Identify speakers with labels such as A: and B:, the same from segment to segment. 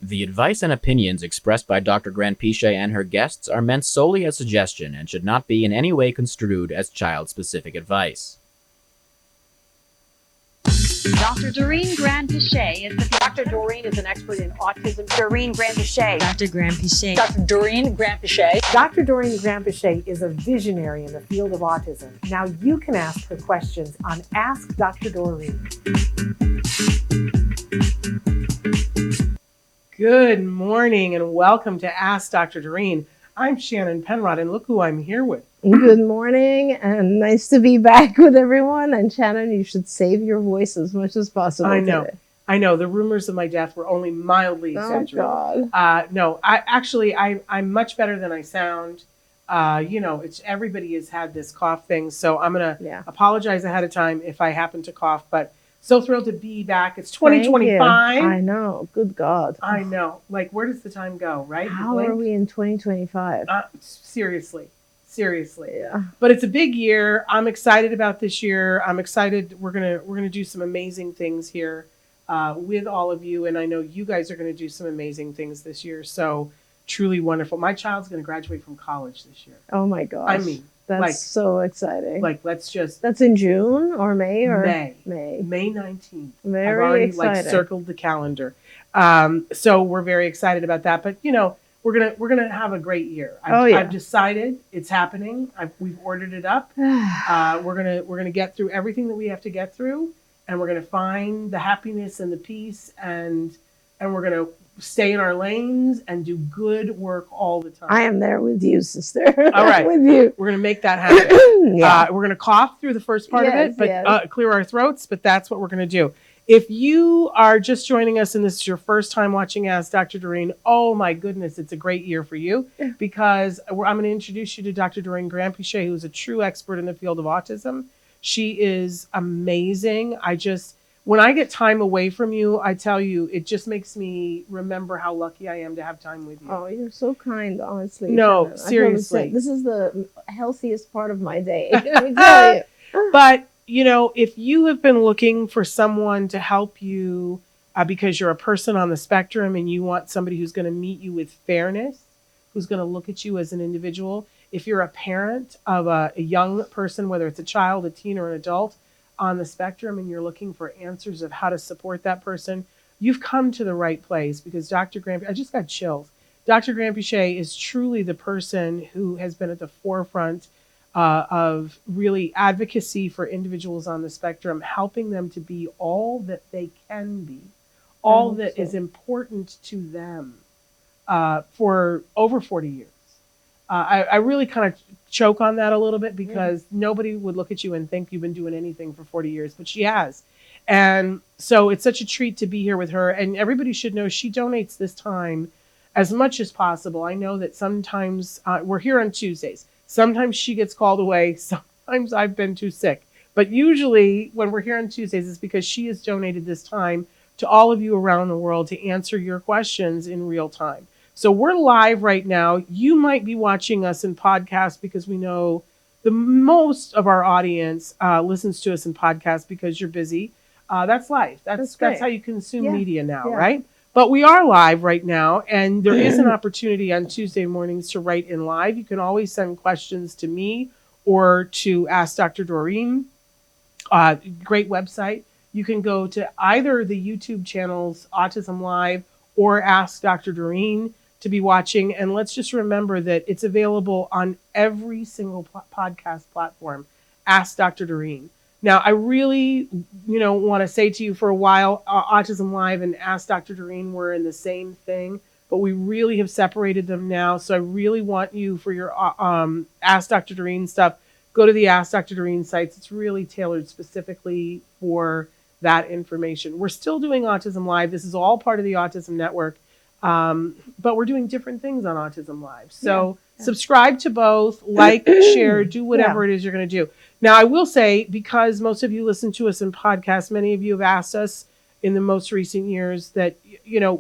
A: The advice and opinions expressed by Dr. Granpeesheh and her guests are meant solely as suggestion and should not be in any way construed as child-specific advice.
B: Dr. Doreen Granpeesheh is the
C: Dr. Doreen is an expert in autism.
B: Doreen Granpeesheh.
D: Dr. Granpeesheh.
C: Dr. Doreen Granpeesheh.
E: Dr. Doreen Granpeesheh is a visionary in the field of autism. Now you can ask her questions on Ask Dr. Doreen.
F: Good morning and welcome to Ask Dr. Doreen. I'm Shannon Penrod and look who I'm here with.
D: Good morning and nice to be back with everyone. And Shannon, you should save your voice as much as possible.
F: I know.
D: Today.
F: I know. The rumors of my death were only mildly exaggerated.
D: Oh, God.
F: No, I'm much better than I sound. Everybody has had this cough thing, so I'm going to apologize ahead of time if I happen to cough, but so thrilled to be back. It's 2025.
D: I know. Good God.
F: I know. Like, where does the time go, right?
D: How are we in 2025?
F: Seriously.
D: Yeah.
F: But it's a big year. I'm excited about this year. I'm excited. We're gonna do some amazing things here with all of you, and I know you guys are gonna do some amazing things this year. So truly wonderful. My child's gonna graduate from college this year.
D: Oh my gosh.
F: I mean,
D: that's so exciting.
F: That's
D: in June or May or
F: May 19th.
D: Very
F: I've already
D: exciting.
F: circled the calendar. So we're very excited about that. But we're gonna have a great year. I've decided it's happening. We've ordered it up. We're gonna get through everything that we have to get through, and we're gonna find the happiness and the peace, and we're gonna stay in our lanes and do good work all the time.
D: I am there with you, sister.
F: All right,
D: with you.
F: We're gonna make that happen. We're gonna cough through the first part of it, but clear our throats. But that's what we're gonna do. If you are just joining us and this is your first time watching Ask Dr. Doreen, oh my goodness, it's a great year for you because I'm going to introduce you to Dr. Doreen Granpeesheh, who is a true expert in the field of autism. She is amazing. When I get time away from you, I tell you, it just makes me remember how lucky I am to have time with you.
D: Oh, you're so kind, honestly.
F: No,
D: Shannon.
F: seriously.
D: This is the healthiest part of my day. Let me tell you.
F: But if you have been looking for someone to help you because you're a person on the spectrum and you want somebody who's going to meet you with fairness, who's going to look at you as an individual, if you're a parent of a young person, whether it's a child, a teen, or an adult on the spectrum, and you're looking for answers of how to support that person, you've come to the right place because Dr. Granpeesheh, I just got chills. Dr. Granpeesheh is truly the person who has been at the forefront of really advocacy for individuals on the spectrum, helping them to be all that they can be, all that is important to them for over 40 years. I really kind of choke on that a little bit because nobody would look at you and think you've been doing anything for 40 years, but she has. And so it's such a treat to be here with her. And everybody should know she donates this time as much as possible. I know that sometimes we're here on Tuesdays. Sometimes she gets called away. Sometimes I've been too sick. But usually when we're here on Tuesdays, it's because she has donated this time to all of you around the world to answer your questions in real time. So we're live right now. You might be watching us in podcast because we know the most of our audience listens to us in podcast because you're busy. That's life. That's how you consume media now, right? But we are live right now, and there is an opportunity on Tuesday mornings to write in live. You can always send questions to me or to Ask Dr. Doreen. Great website. You can go to either the YouTube channels, autism-live or Ask Dr. Doreen, to be watching. And let's just remember that it's available on every single podcast platform, Ask Dr. Doreen. Now, I really, want to say to you for a while, autism-live and Ask Dr. Doreen were in the same thing, but we really have separated them now. So I really want you, for your Ask Dr. Doreen stuff, go to the Ask Dr. Doreen sites. It's really tailored specifically for that information. We're still doing Autism Live. This is all part of the Autism Network. But we're doing different things on Autism Live. So subscribe to both, like, share, do whatever it is you're going to do. Now, I will say, because most of you listen to us in podcasts, many of you have asked us in the most recent years that,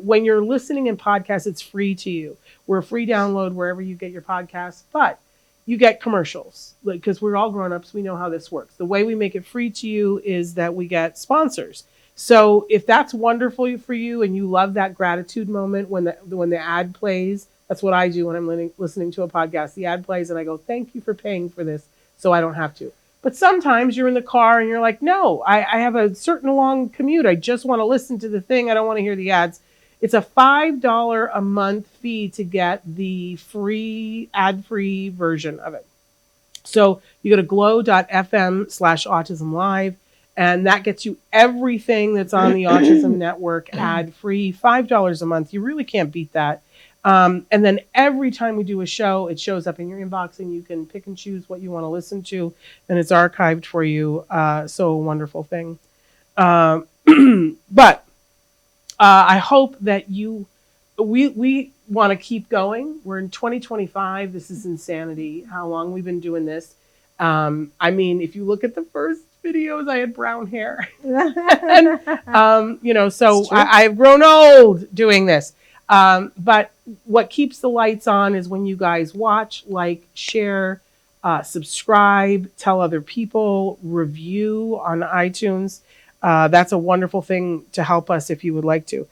F: when you're listening in podcasts, it's free to you. We're a free download wherever you get your podcasts, but you get commercials because we're all grown-ups. We know how this works. The way we make it free to you is that we get sponsors. So if that's wonderful for you and you love that gratitude moment when the ad plays, that's what I do when I'm listening to a podcast. The ad plays and I go, thank you for paying for this so I don't have to. But sometimes you're in the car and you're like, no, I have a certain long commute. I just want to listen to the thing. I don't want to hear the ads. It's a $5 a month fee to get the free ad-free version of it. So you go to glow.fm/autism-live, and that gets you everything that's on the Autism Network ad-free, $5 a month. You really can't beat that. And then every time we do a show, it shows up in your inbox and you can pick and choose what you want to listen to, and it's archived for you. So a wonderful thing. But I hope that we want to keep going. We're in 2025. This is insanity how long we've been doing this. I mean, if you look at the first videos, I had brown hair. And, so I've grown old doing this. But what keeps the lights on is when you guys watch, like, share, subscribe, tell other people, review on iTunes. That's a wonderful thing to help us if you would like to.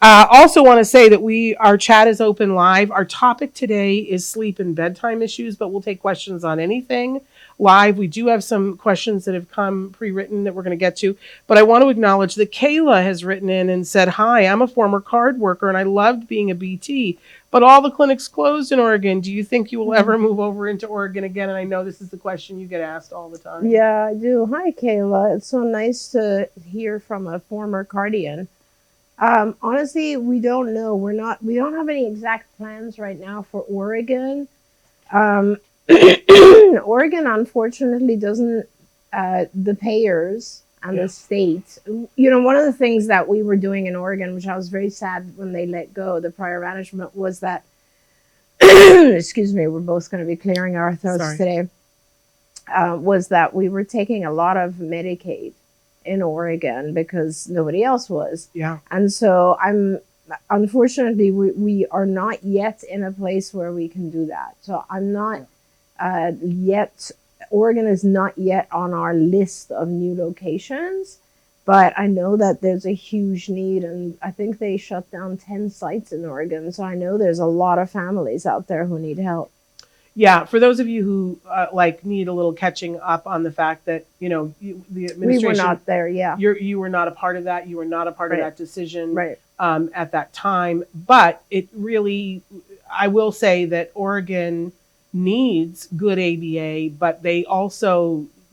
F: Also want to say that our chat is open live. Our topic today is sleep and bedtime issues, but we'll take questions on anything live. We do have some questions that have come pre-written that we're going to get to, but I want to acknowledge that Kayla has written in and said, hi, I'm a former card worker and I loved being a BT, but all the clinics closed in Oregon. Do you think you will ever move over into Oregon again? And I know this is the question you get asked all the time.
D: Yeah, I do. Hi, Kayla. It's so nice to hear from a former Cardian. Honestly, we don't know. We don't have any exact plans right now for Oregon. Oregon, unfortunately, doesn't, the payers and the state, one of the things that we were doing in Oregon, which I was very sad when they let go, the prior management, was that, excuse me, we're both going to be clearing our throats today, was that we were taking a lot of Medicaid in Oregon because nobody else was.
F: Yeah.
D: And so unfortunately, we are not yet in a place where we can do that. So I'm not yet, Oregon is not yet on our list of new locations, but I know that there's a huge need, and I think they shut down 10 sites in Oregon. So I know there's a lot of families out there who need help.
F: Yeah, for those of you who need a little catching up on the fact that the administration,
D: we were not there. Yeah,
F: you were not a part of that. You were not a part of that decision at that time. But it really, I will say that Oregon needs good ABA, but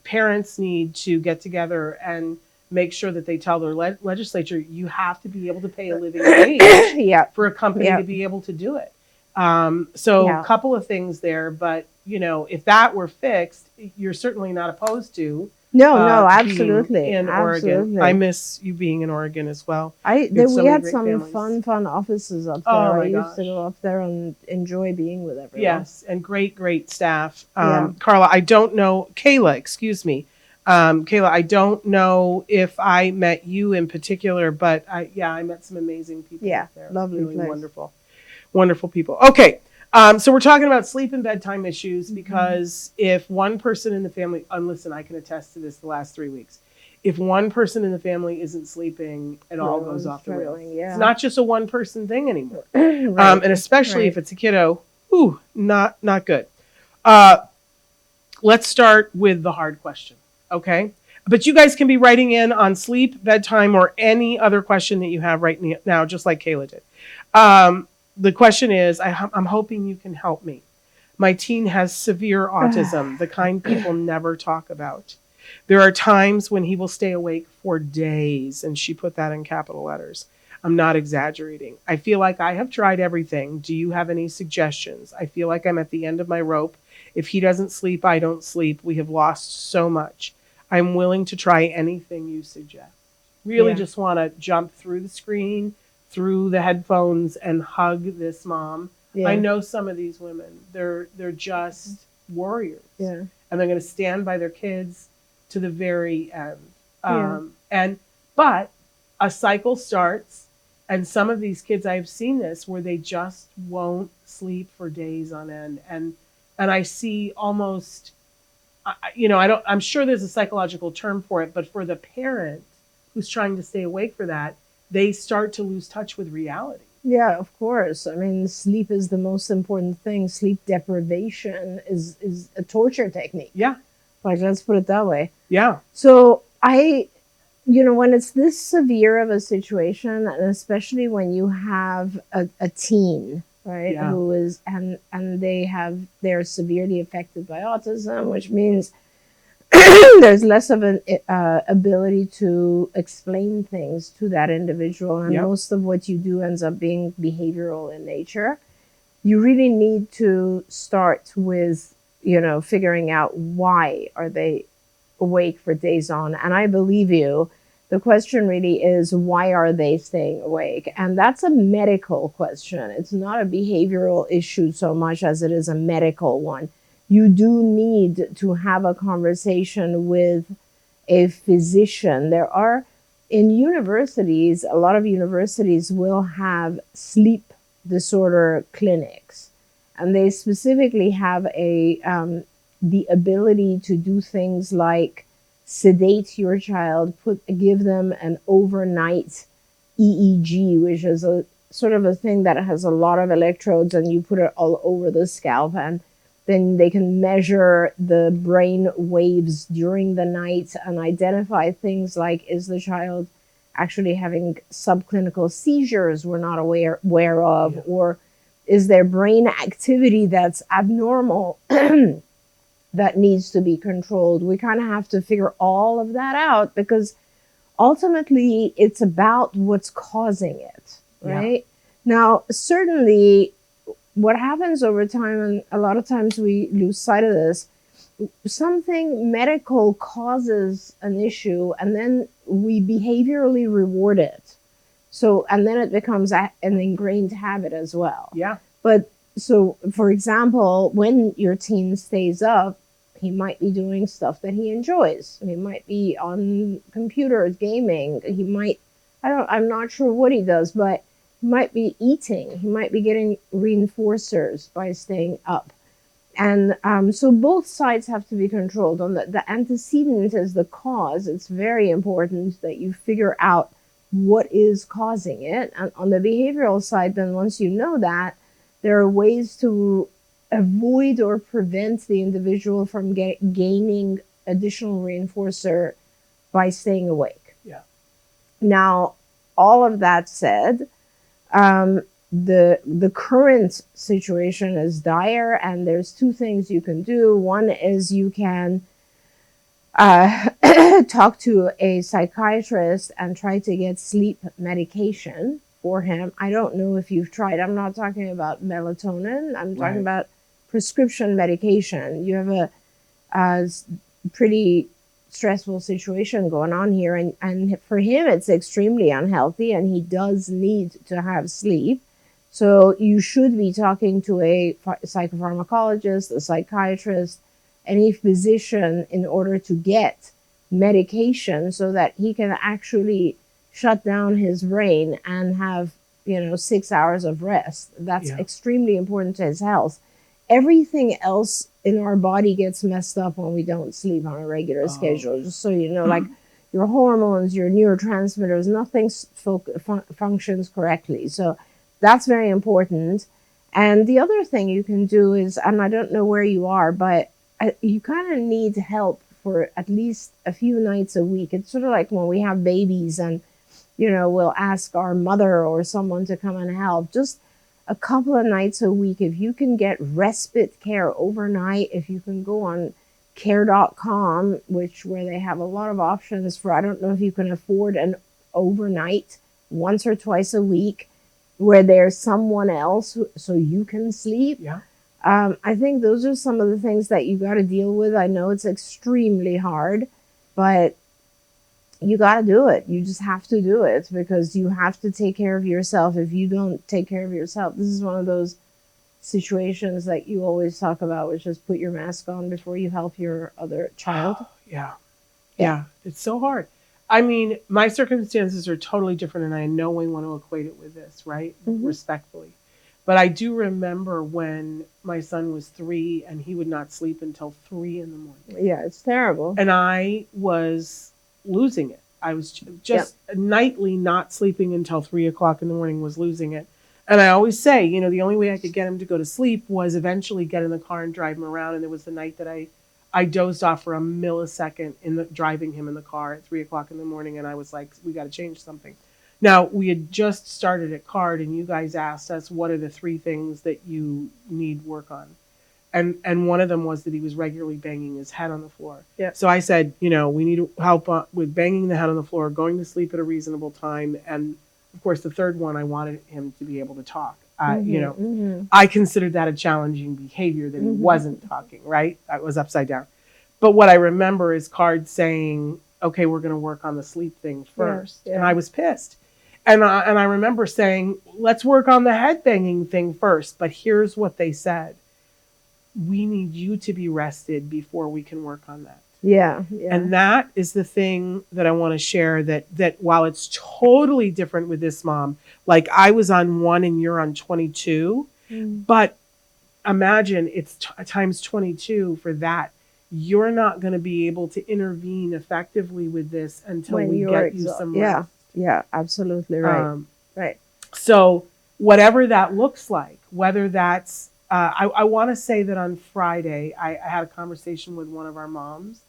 F: parents need to get together and make sure that they tell their legislature, you have to be able to pay a living wage for a company to be able to do it. A couple of things there, but if that were fixed, you're certainly not opposed to
D: no, absolutely
F: in Oregon. I miss you being in Oregon as well.
D: We had some fun offices up there. I used to go up there and enjoy being with everyone.
F: Yes, and great staff. Carla, I don't know, Kayla, excuse me. Kayla, I don't know if I met you in particular, but I met some amazing people up there.
D: Lovely
F: really
D: place.
F: Wonderful people. Okay. So we're talking about sleep and bedtime issues because if one person in the family, and listen, I can attest to this the last 3 weeks. If one person in the family isn't sleeping, it all goes off the rails.
D: Yeah.
F: It's not just a one person thing anymore. And especially if it's a kiddo, not good. Let's start with the hard question. Okay. But you guys can be writing in on sleep, bedtime, or any other question that you have right now, just like Kayla did. The question is, I'm hoping you can help me. My teen has severe autism, the kind people never talk about. There are times when he will stay awake for days, and she put that in capital letters. I'm not exaggerating. I feel like I have tried everything. Do you have any suggestions? I feel like I'm at the end of my rope. If he doesn't sleep, I don't sleep. We have lost so much. I'm willing to try anything you suggest. Really just want to jump through the screen, through the headphones, and hug this mom. Yeah. I know some of these women, they're just warriors.
D: Yeah.
F: And they're going to stand by their kids to the very end.
D: Yeah.
F: But a cycle starts, and some of these kids, I've seen this, where they just won't sleep for days on end. And I see almost, I'm sure there's a psychological term for it, but for the parent who's trying to stay awake for that, they start to lose touch with reality.
D: Yeah, of course. I mean, sleep is the most important thing. Sleep deprivation is a torture technique.
F: Yeah.
D: Like, let's put it that way.
F: Yeah.
D: So when it's this severe of a situation, and especially when you have a teen, right,
F: Yeah.
D: who is, and they're severely affected by autism, which means there's less of an ability to explain things to that individual, and
F: Yep.
D: most of what you do ends up being behavioral in nature. You really need to start with, figuring out why are they awake for days on. And I believe you, the question really is, why are they staying awake? And that's a medical question. It's not a behavioral issue so much as it is a medical one. You do need to have a conversation with a physician. There are, in universities, a lot of universities will have sleep disorder clinics, and they specifically have the ability to do things like sedate your child, give them an overnight EEG, which is a sort of a thing that has a lot of electrodes, and you put it all over the scalp, and then they can measure the brain waves during the night and identify things like, is the child actually having subclinical seizures we're not aware of, or is there brain activity that's abnormal that needs to be controlled? We kind of have to figure all of that out, because ultimately it's about what's causing it, right? Yeah. Now, certainly what happens over time, and a lot of times we lose sight of this, something medical causes an issue and then we behaviorally reward it. So, and then it becomes an ingrained habit as well.
F: Yeah.
D: But so, for example, when your teen stays up, he might be doing stuff that he enjoys. He might be on computers, gaming. He might, I'm not sure what he does, but he might be eating. He might be getting reinforcers by staying up. And so both sides have to be controlled. On the antecedent is the cause. It's very important that you figure out what is causing it. And on the behavioral side, then once you know that, there are ways to avoid or prevent the individual from gaining additional reinforcer by staying awake.
F: Yeah.
D: Now, all of that said, the current situation is dire, and there's two things you can do. One is you can talk to a psychiatrist and try to get sleep medication for him. I don't know if you've tried. I'm not talking about melatonin. I'm talking about prescription medication. You have a pretty stressful situation going on here, and for him it's extremely unhealthy, and he does need to have sleep. So you should be talking to a psychopharmacologist, a psychiatrist, any physician in order to get medication so that he can actually shut down his brain and have 6 hours of rest. That's extremely important to his health. Everything else in our body gets messed up when we don't sleep on a regular schedule. Just so you know, like your hormones, your neurotransmitters, nothing functions correctly. So that's very important. And the other thing you can do is, and I don't know where you are, but you kind of need help for at least a few nights a week. It's sort of like when we have babies and, we'll ask our mother or someone to come and help. Just a couple of nights a week. If you can get respite care overnight, if you can go on care.com, where they have a lot of options for, I don't know if you can afford an overnight once or twice a week where there's someone else so you can sleep.
F: Yeah.
D: I think those are some of the things that you got to deal with. I know it's extremely hard, but you got to do it. You just have to do it because you have to take care of yourself. If you don't take care of yourself, this is one of those situations that you always talk about, which is put your mask on before you help your other child.
F: Yeah. It's so hard. I mean, my circumstances are totally different, and I in no way want to equate it with this, right? Mm-hmm. Respectfully. But I do remember when my son was 3 and he would not sleep until 3 in the morning.
D: Yeah, it's terrible.
F: And I was losing it. I was just nightly not sleeping until 3 o'clock in the morning, was losing it. And I always say, you know, the only way I could get him to go to sleep was eventually get in the car and drive him around. And there was the night that I dozed off for a millisecond driving him in the car at 3 o'clock in the morning. And I was like, we got to change something. Now, we had just started at CARD, and you guys asked us, what are the 3 things that you need work on? And one of them was that he was regularly banging his head on the floor.
E: Yeah.
F: So I said, you know, we need help with banging the head on the floor, going to sleep at a reasonable time. And of course, the third one, I wanted him to be able to talk. You know, I considered that a challenging behavior that he wasn't talking, right? I was upside down. But what I remember is CARD saying, okay, we're going to work on the sleep thing first.
D: Yeah.
F: And I was pissed. And I remember saying, let's work on the head banging thing first. But here's what they said. We need you to be rested before we can work on that.
D: Yeah.
F: And that is the thing that I want to share, that while it's totally different with this mom, like I was on 1 and you're on 22, but imagine it's times 22 for that. You're not going to be able to intervene effectively with this until
D: When
F: we
D: you're
F: get you some rest.
D: Yeah, absolutely right. Right.
F: So whatever that looks like, whether that's, I want to say that on Friday, I had a conversation with one of our moms,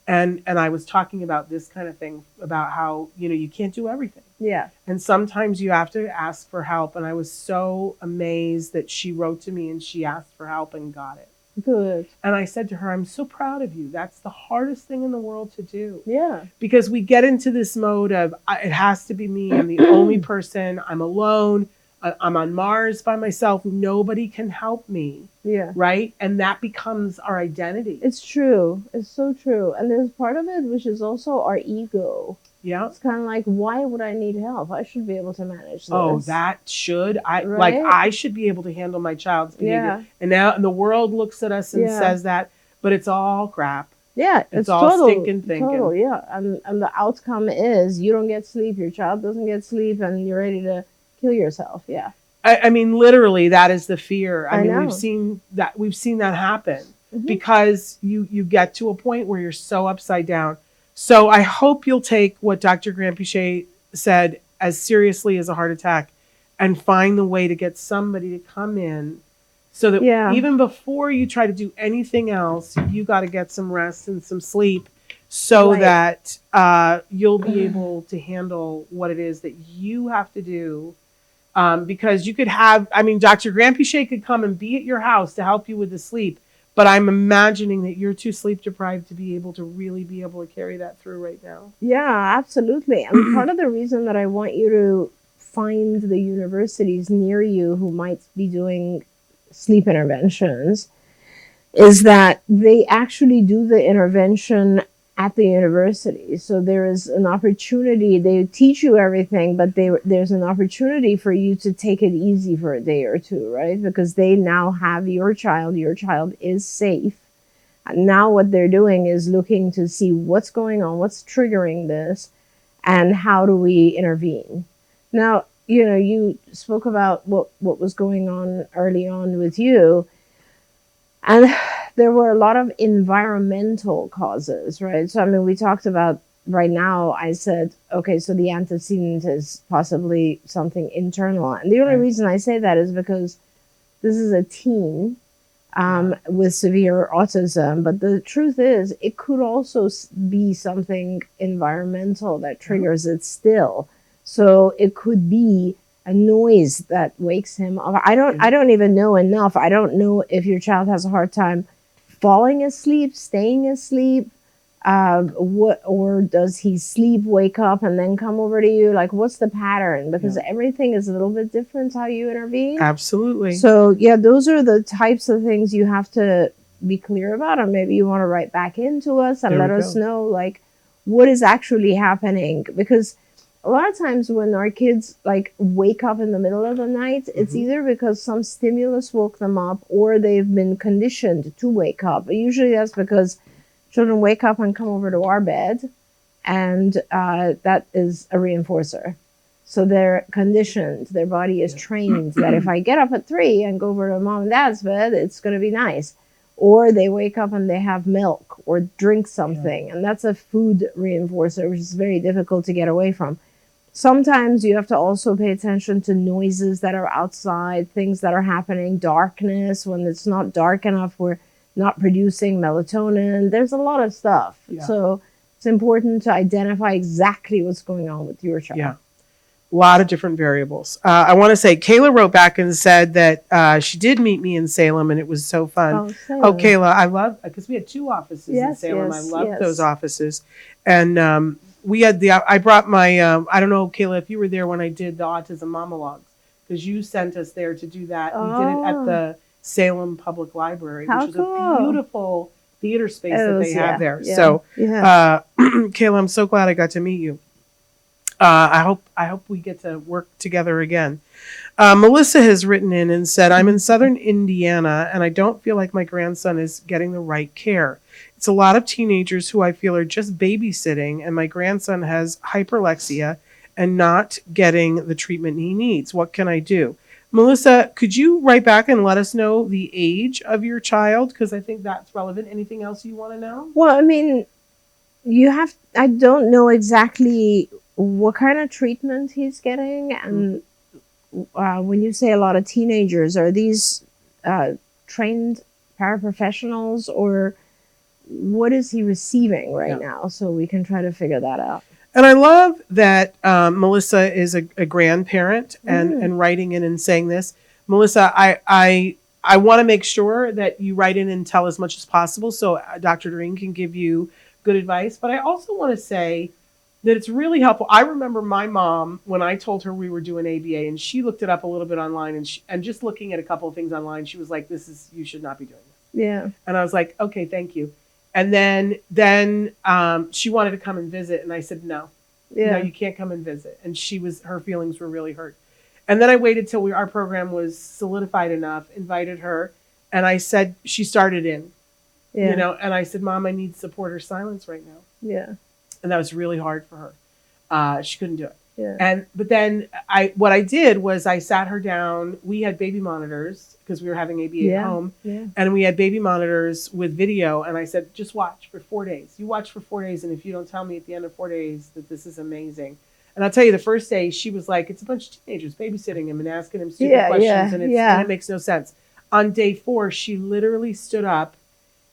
F: and I was talking about this kind of thing, about how, you know, you can't do everything.
D: Yeah.
F: And sometimes you have to ask for help. And I was so amazed that she wrote to me and she asked for help and got it.
D: Good.
F: And I said to her, I'm so proud of you. That's the hardest thing in the world to do.
D: Yeah.
F: Because we get into this mode of, it has to be me. I'm the only person. I'm alone. I'm on Mars by myself. Nobody can help me.
D: Yeah.
F: Right? And that becomes our identity.
D: It's true. It's so true. And there's part of it which is also our ego.
F: Yeah.
D: It's kind of like, why would I need help? I should be able to manage this.
F: Oh, that should.
D: Right?
F: I should be able to handle my child's behavior.
D: Yeah.
F: And the world looks at us and says that, but it's all crap.
D: Yeah,
F: it's all stinking thinking.
D: Total, yeah. And the outcome is you don't get sleep, your child doesn't get sleep, and you're ready to kill yourself. Yeah.
F: I mean, literally, that is the fear. I mean,
D: know.
F: we've seen that happen because you get to a point where you're so upside down. So I hope you'll take what Dr. Granpeesheh said as seriously as a heart attack and find the way to get somebody to come in so that even before you try to do anything else, you got to get some rest and some sleep so that you'll be able to handle what it is that you have to do. Because you could have, I mean, Dr. Granpeesheh could come and be at your house to help you with the sleep, but I'm imagining that you're too sleep deprived to be able to really be able to carry that through right now.
D: Yeah, absolutely. And part of the reason that I want you to find the universities near you who might be doing sleep interventions is that they actually do the intervention at the university. So there is an opportunity. They teach you everything, but there's an opportunity for you to take it easy for a day or two, right? Because they now have your child. Your child is safe. And now what they're doing is looking to see what's going on, what's triggering this, and how do we intervene. Now, you know, you spoke about what was going on early on with you. And there were a lot of environmental causes, right? So, I mean, we talked about right now, I said, okay, so the antecedent is possibly something internal. And the only reason I say that is because this is a teen with severe autism. But the truth is, it could also be something environmental that triggers it still. So it could be a noise that wakes him up. I don't even know enough. I don't know if your child has a hard time falling asleep, staying asleep, or does he sleep, wake up, and then come over to you? Like, what's the pattern? Because everything is a little bit different how you intervene.
F: Absolutely.
D: So yeah, those are the types of things you have to be clear about, or maybe you want to write back into us and let us know, like, what is actually happening. Because a lot of times when our kids like wake up in the middle of the night, it's either because some stimulus woke them up or they've been conditioned to wake up. Usually that's because children wake up and come over to our bed, and that is a reinforcer. So they're conditioned, their body is trained that if I get up at 3 and go over to mom and dad's bed, it's going to be nice. or they wake up and they have milk or drink something, and that's a food reinforcer, which is very difficult to get away from. Sometimes you have to also pay attention to noises that are outside, things that are happening, darkness. When it's not dark enough, we're not producing melatonin. There's a lot of stuff.
F: Yeah.
D: So it's important to identify exactly what's going on with your child.
F: Yeah. A lot of different variables. I want to say Kayla wrote back and said that she did meet me in Salem and it was so fun. Oh, Kayla, I love, because we had 2 offices in Salem. I loved those offices. And we had I brought my, I don't know, Kayla, if you were there when I did the autism monologues, because you sent us there to do that. We did it at the Salem Public Library, which is a beautiful theater space that they have there. So, Kayla, I'm so glad I got to meet you. I hope we get to work together again. Melissa has written in and said, I'm in southern Indiana and I don't feel like my grandson is getting the right care. It's a lot of teenagers who I feel are just babysitting, and my grandson has hyperlexia and not getting the treatment he needs. What can I do? Melissa, could you write back and let us know the age of your child? Because I think that's relevant. Anything else you want to know?
D: Well, I mean, I don't know exactly what kind of treatment he's getting. And when you say a lot of teenagers, are these trained paraprofessionals, or what is he receiving right now? So we can try to figure that out.
F: And I love that Melissa is a grandparent and writing in and saying this. Melissa, I want to make sure that you write in and tell as much as possible so Dr. Doreen can give you good advice. But I also want to say that it's really helpful. I remember my mom, when I told her we were doing ABA, and she looked it up a little bit online, and just looking at a couple of things online, she was like, you should not be doing this.
D: Yeah.
F: And I was like, okay, thank you. And then she wanted to come and visit, and I said, no, you can't come and visit. And her feelings were really hurt. And then I waited till our program was solidified enough, invited her, and I said, she started in, and I said, Mom, I need support or silence right now.
D: Yeah.
F: And that was really hard for her. She couldn't do it.
D: Yeah.
F: But then what I did was I sat her down. We had baby monitors because we were having ABA at home.
D: Yeah.
F: And we had baby monitors with video. And I said, just watch for 4 days. You watch for 4 days. And if you don't tell me at the end of 4 days that this is amazing. And I'll tell you, the first day she was like, it's a bunch of teenagers babysitting him and asking him stupid questions. And it makes no sense. On day 4, she literally stood up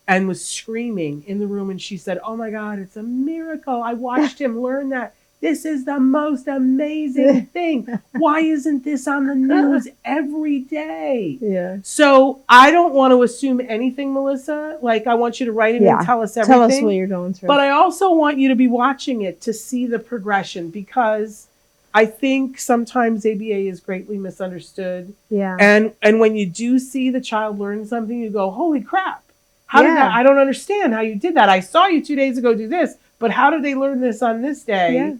F: and was screaming in the room. And she said, oh my God, it's a miracle. I watched him learn that. This is the most amazing thing. Why isn't this on the news every day?
D: Yeah.
F: So I don't want to assume anything, Melissa. Like, I want you to write in and tell us everything.
D: Tell us what you're going through.
F: But I also want you to be watching it to see the progression, because I think sometimes ABA is greatly misunderstood.
D: Yeah.
F: And when you do see the child learn something, you go, holy crap. How did that? I don't understand how you did that. I saw you 2 days ago do this, but how did they learn this on this day?
D: Yeah.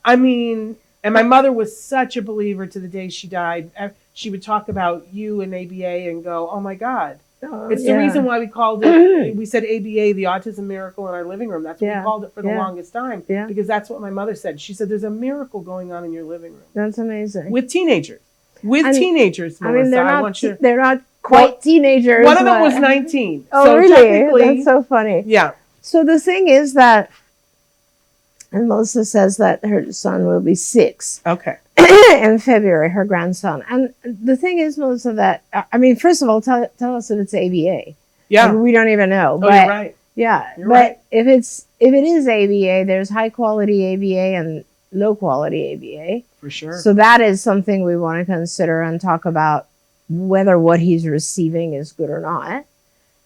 F: I mean, and my mother was such a believer to the day she died. She would talk about you and ABA and go, oh my God. It's the reason why we called it, we said ABA, the autism miracle in our living room. That's what we called it for the longest time. Yeah. Because that's what my mother said. She said, there's a miracle going on in your living room.
D: That's amazing.
F: With teenagers. Teenagers, Melissa.
D: I mean, they're not quite teenagers.
F: One of them was 19.
D: Oh,
F: so
D: really? That's so funny.
F: Yeah.
D: So the thing is that, and Melissa says that her son will be 6.
F: Okay.
D: In February, her grandson. And the thing is, Melissa, that, I mean, first of all, tell us if it's ABA.
F: Yeah.
D: Like, we don't even know.
F: But, you're right.
D: Yeah.
F: You're right.
D: If it is ABA, there's high quality ABA and low quality ABA.
F: For sure.
D: So that is something we want to consider and talk about, whether what he's receiving is good or not.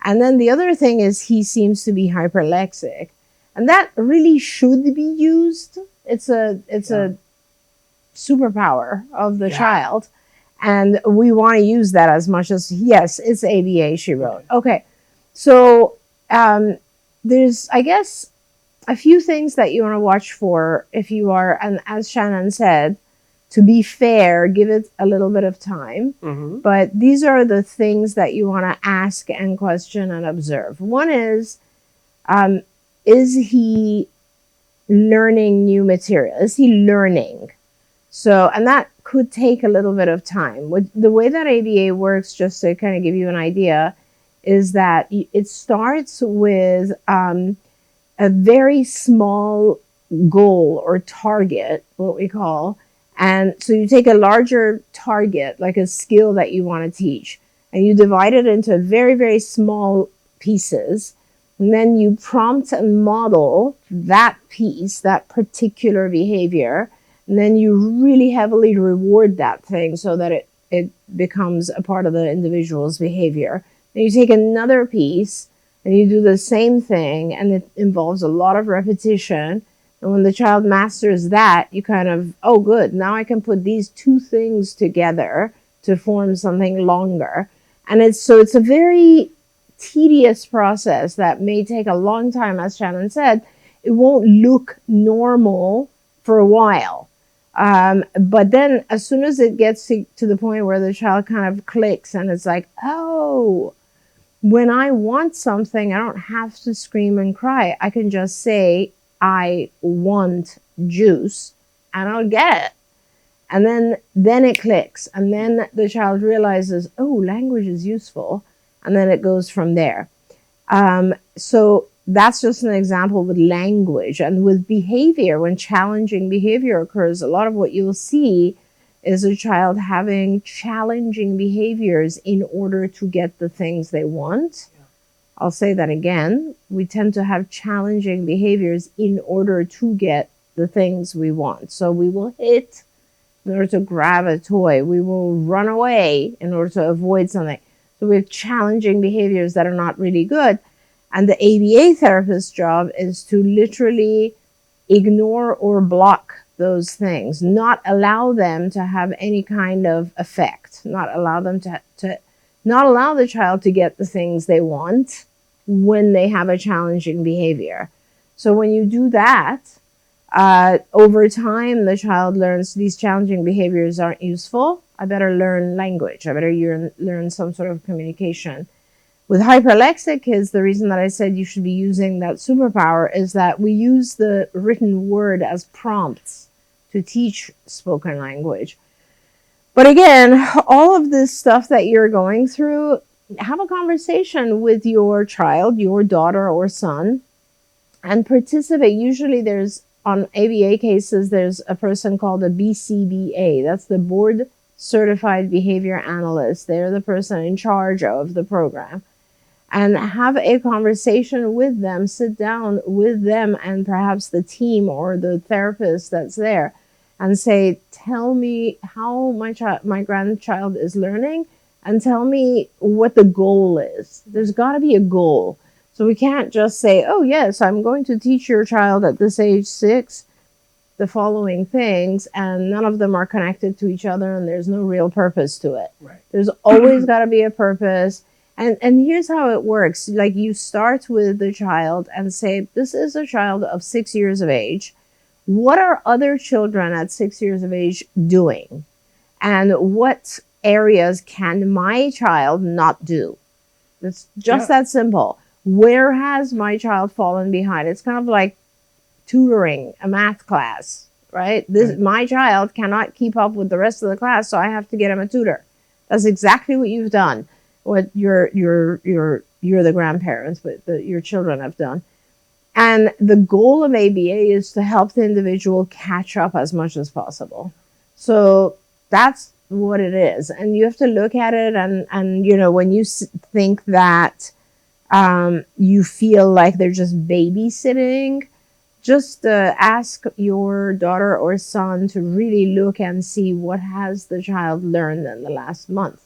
D: And then the other thing is, he seems to be hyperlexic. And that really should be used. It's a superpower of the child. And we want to use that as much as, yes, it's ABA, she wrote. Okay. So there's, I guess, a few things that you want to watch for if you are, and as Shannon said, to be fair, give it a little bit of time.
F: Mm-hmm.
D: But these are the things that you want to ask and question and observe. One is he learning new material? Is he learning? So, and that could take a little bit of time. The way that ABA works, just to kind of give you an idea, is that it starts with a very small goal or target, what we call. And so you take a larger target, like a skill that you want to teach, and you divide it into very, very small pieces. And then you prompt and model that piece, that particular behavior. And then you really heavily reward that thing so that it becomes a part of the individual's behavior. Then you take another piece and you do the same thing, and it involves a lot of repetition. And when the child masters that, you kind of, oh, good, now I can put these two things together to form something longer. And it's a very tedious process that may take a long time, as Shannon said. It won't look normal for a while. But then as soon as it gets to the point where the child kind of clicks and it's like, oh, when I want something, I don't have to scream and cry. I can just say, I want juice, and I'll get it. And then it clicks. And then the child realizes, oh, language is useful. And then it goes from there. So that's just an example with language. And with behavior, when challenging behavior occurs, a lot of what you'll see is a child having challenging behaviors in order to get the things they want. Yeah. I'll say that again. We tend to have challenging behaviors in order to get the things we want. So we will hit in order to grab a toy. We will run away in order to avoid something. So we have challenging behaviors that are not really good. And the ABA therapist's job is to literally ignore or block those things, not allow them to have any kind of effect, not allow them to not allow the child to get the things they want when they have a challenging behavior. So when you do that, over time, the child learns these challenging behaviors aren't useful. I better learn language. I better learn some sort of communication. With hyperlexic kids, the reason that I said you should be using that superpower is that we use the written word as prompts to teach spoken language. But again, all of this stuff that you're going through, have a conversation with your child, your daughter or son, and participate. Usually on ABA cases, there's a person called a BCBA. That's the Board Certified Behavior Analyst. They're the person in charge of the program. And have a conversation with them, sit down with them and perhaps the team or the therapist that's there and say, tell me how my grandchild is learning and tell me what the goal is. There's got to be a goal. So we can't just say, oh, yes, I'm going to teach your child at this age 6 the following things, and none of them are connected to each other and there's no real purpose to it. Right. There's always got to be a purpose. And here's how it works. Like, you start with the child and say, this is a child of 6 years of age. What are other children at 6 years of age doing? And what areas can my child not do? It's just that simple. Where has my child fallen behind? It's kind of like tutoring a math class, right? My child cannot keep up with the rest of the class, so I have to get him a tutor. That's exactly what you've done. What you're the grandparents, but your children have done. And the goal of ABA is to help the individual catch up as much as possible. So that's what it is. And you have to look at it and you know, when you think that you feel like they're just babysitting, just ask your daughter or son to really look and see what has the child learned in the last month.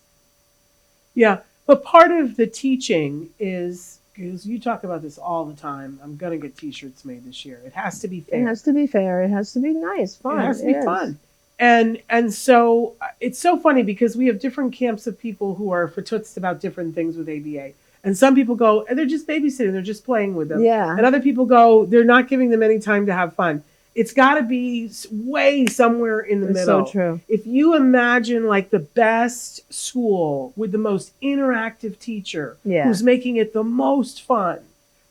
F: Yeah, but part of the teaching is, because you talk about this all the time, I'm going to get t-shirts made this year. It has to be fair.
D: It has to be fair. It has to be nice, fun.
F: It has to be fun. And so it's so funny because we have different camps of people who are fatouts about different things with ABA. And some people go, and they're just babysitting, they're just playing with them. Yeah. And other people go, they're not giving them any time to have fun. It's got to be way somewhere in the middle.
D: So true.
F: If you imagine like the best school with the most interactive teacher who's making it the most fun,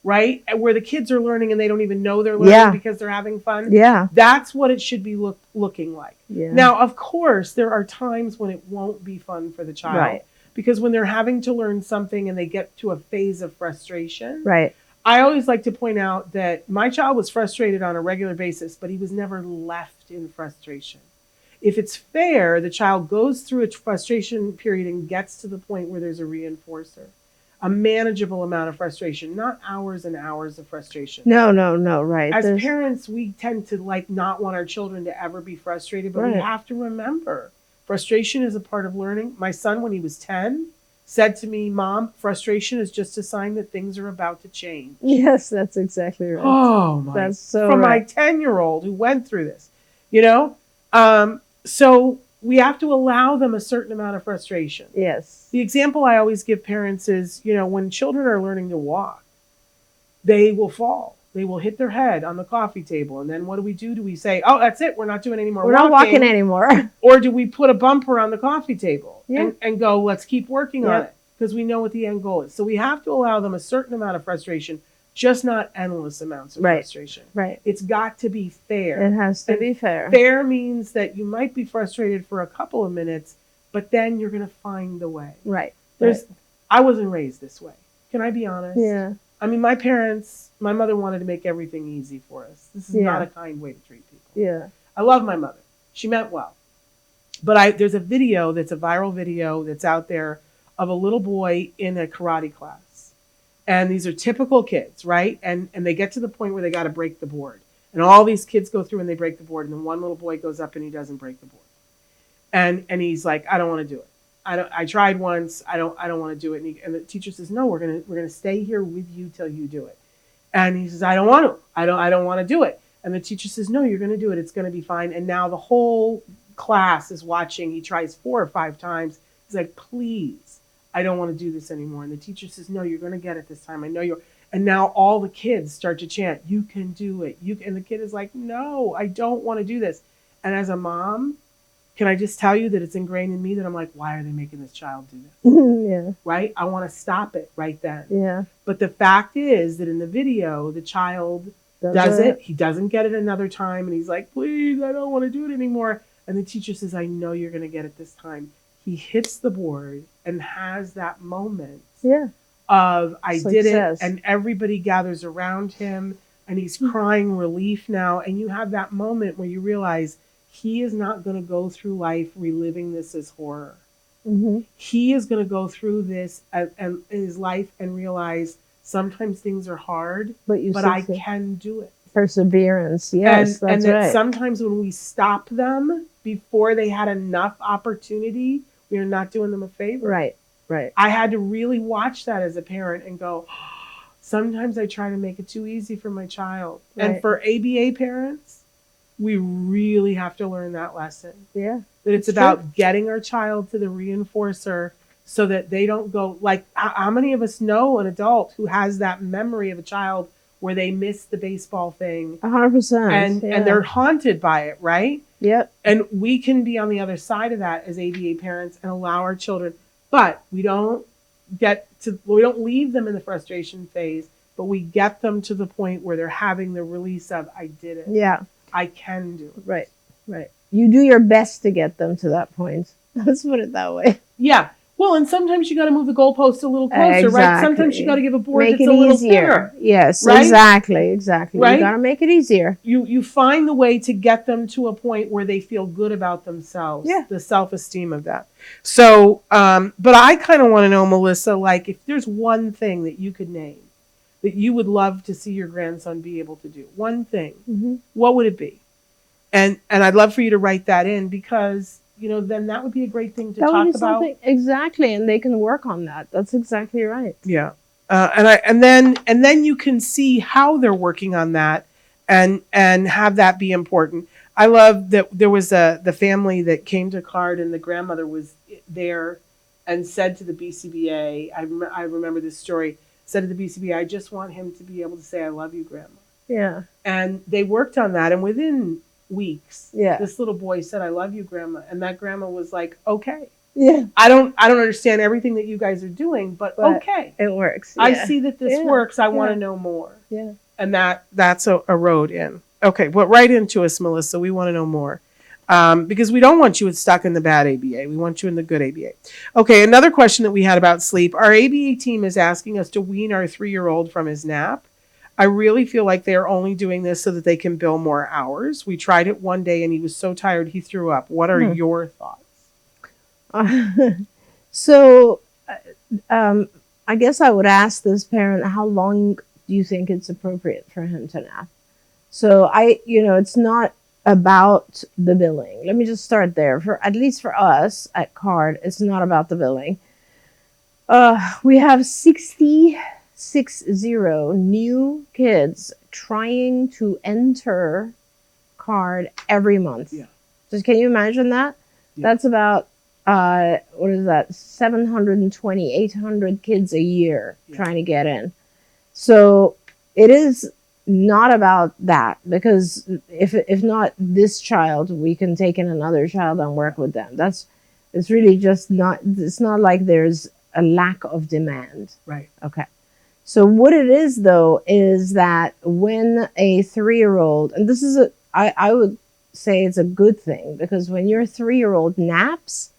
F: right? Where the kids are learning and they don't even know they're learning because they're having fun. Yeah. That's what it should be looking like. Yeah. Now, of course, there are times when it won't be fun for the child. Right. because when they're having to learn something and they get to a phase of frustration,
D: Right.
F: I always like to point out that my child was frustrated on a regular basis, but he was never left in frustration. If it's fair, the child goes through a frustration period and gets to the point where there's a reinforcer, a manageable amount of frustration, not hours and hours of frustration.
D: No, right.
F: As parents, we tend to like not want our children to ever be frustrated, but we
D: Right.
F: have to remember frustration is a part of learning. My son, when he was 10, said to me, Mom, frustration is just a sign that things are about to change.
D: Yes, that's exactly right.
F: Oh my!
D: That's so
F: From
D: right.
F: my 10-year-old who went through this, you know. So we have to allow them a certain amount of frustration.
D: Yes.
F: The example I always give parents is, you know, when children are learning to walk, they will fall. They will hit their head on the coffee table, and then what do? Do we say, "Oh, that's it. We're not doing any more
D: We're not walking anymore.
F: Or do we put a bumper on the coffee table
D: Yeah.
F: and go, let's keep working on
D: Yeah.
F: it because we know what the end goal is. So we have to allow them a certain amount of frustration, just not endless amounts of
D: Right.
F: frustration.
D: Right.
F: It's got to be fair.
D: It has to
F: And
D: be fair.
F: Fair means that you might be frustrated for a couple of minutes, but then you're going to find the way.
D: Right.
F: I wasn't raised this way. Can I be honest?
D: Yeah.
F: I mean, my mother wanted to make everything easy for us. This is not a kind way to treat people.
D: Yeah.
F: I love my mother. She meant well. But there's a video that's a viral video that's out there of a little boy in a karate class. And these are typical kids, right? And they get to the point where they got to break the board. And all these kids go through and they break the board. And then one little boy goes up and he doesn't break the board. And he's like, I don't want to do it. I tried once. I don't want to do it. And the teacher says, no, we're gonna stay here with you till you do it. And he says, I don't want to. I don't want to do it. And the teacher says, no, you're going to do it. It's going to be fine. And now the whole class is watching. He tries 4 or 5 times. He's like, please, I don't want to do this anymore. And the teacher says, no, you're going to get it this time. I know you're. And now all the kids start to chant, you can do it. And the kid is like, no, I don't want to do this. And as a mom, can I just tell you that it's ingrained in me that I'm like, why are they making this child do this?
D: Yeah.
F: Right? I want to stop it right then.
D: Yeah.
F: But the fact is that in the video, the child does it. He doesn't get it another time. And he's like, please, I don't want to do it anymore. And the teacher says, I know you're going to get it this time. He hits the board and has that moment
D: Yeah.
F: of, I did it.
D: Success.
F: And everybody gathers around him and he's crying relief now. And you have that moment where you realize he is not going to go through life reliving this as horror.
D: Mm-hmm.
F: He is going to go through this and in his life and realize sometimes things are hard, but I can do it.
D: Perseverance. Yes,
F: and
D: that's
F: that
D: right.
F: sometimes when we stop them before they had enough opportunity, we are not doing them a favor.
D: Right. Right.
F: I had to really watch that as a parent and go, sometimes I try to make it too easy for my child.
D: Right.
F: And for ABA parents, we really have to learn that lesson.
D: Yeah.
F: That it's about getting our child to the reinforcer so that they don't go, like, how many of us know an adult who has that memory of a child where they missed the baseball thing
D: 100%.
F: and they're haunted by it, right?
D: Yep.
F: And we can be on the other side of that as ABA parents and allow our children, but we don't leave them in the frustration phase, but we get them to the point where they're having the release of, I did it.
D: Yeah.
F: I can do it.
D: Right. Right. You do your best to get them to that point. Let's put it that way.
F: Yeah. Well, and sometimes you got to move the goalpost a little closer, right? Sometimes you got to give a board
D: Make
F: that's
D: it
F: a little
D: easier.
F: thinner.
D: Yes,
F: right?
D: exactly.
F: Right?
D: You got to make it easier.
F: You find the way to get them to a point where they feel good about themselves.
D: Yeah.
F: The self-esteem of that. So, but I kind of want to know, Melissa, like if there's one thing that you could name that you would love to see your grandson be able to do, one thing,
D: Mm-hmm.
F: what would it be? And I'd love for you to write that in because, you know, then that would be a great thing to
D: That would
F: talk
D: be
F: about.
D: something exactly, and they can work on that. That's exactly right.
F: Yeah. And then you can see how they're working on that and have that be important. I love that there was the family that came to CARD and the grandmother was there and said to the BCBA, I remember this story, said to the BCBA, I just want him to be able to say, I love you, Grandma.
D: Yeah.
F: And they worked on that. And within weeks,
D: Yeah.
F: this little boy said, I love you, Grandma. And that grandma was like, okay.
D: Yeah.
F: I don't understand everything that you guys are doing, but okay.
D: It works.
F: I
D: Yeah.
F: see that this
D: Yeah.
F: works. I want
D: Yeah.
F: to know more.
D: Yeah.
F: And that's a road in. Okay, well, right into us, Melissa. We want to know more. Because we don't want you stuck in the bad ABA. We want you in the good ABA. Okay, another question that we had about sleep. Our ABA team is asking us to wean our 3-year-old from his nap. I really feel like they're only doing this so that they can bill more hours. We tried it one day and he was so tired he threw up. What are your thoughts?
D: So, I guess I would ask this parent, how long do you think it's appropriate for him to nap? So it's not about the billing. Let me just start there. At least for us at CARD, it's not about the billing. We have 60 new kids trying to enter CARD every month.
F: Yeah.
D: Just can you imagine that?
F: Yeah.
D: That's about what is that? 720, 800 kids a year trying to get in. So it is not about that, because if not this child, we can take in another child and work with them. It's really just not. It's not like there's a lack of demand.
F: Right.
D: Okay. So what it is though is that when a 3-year-old, and this is I would say it's a good thing, because when your 3-year-old naps,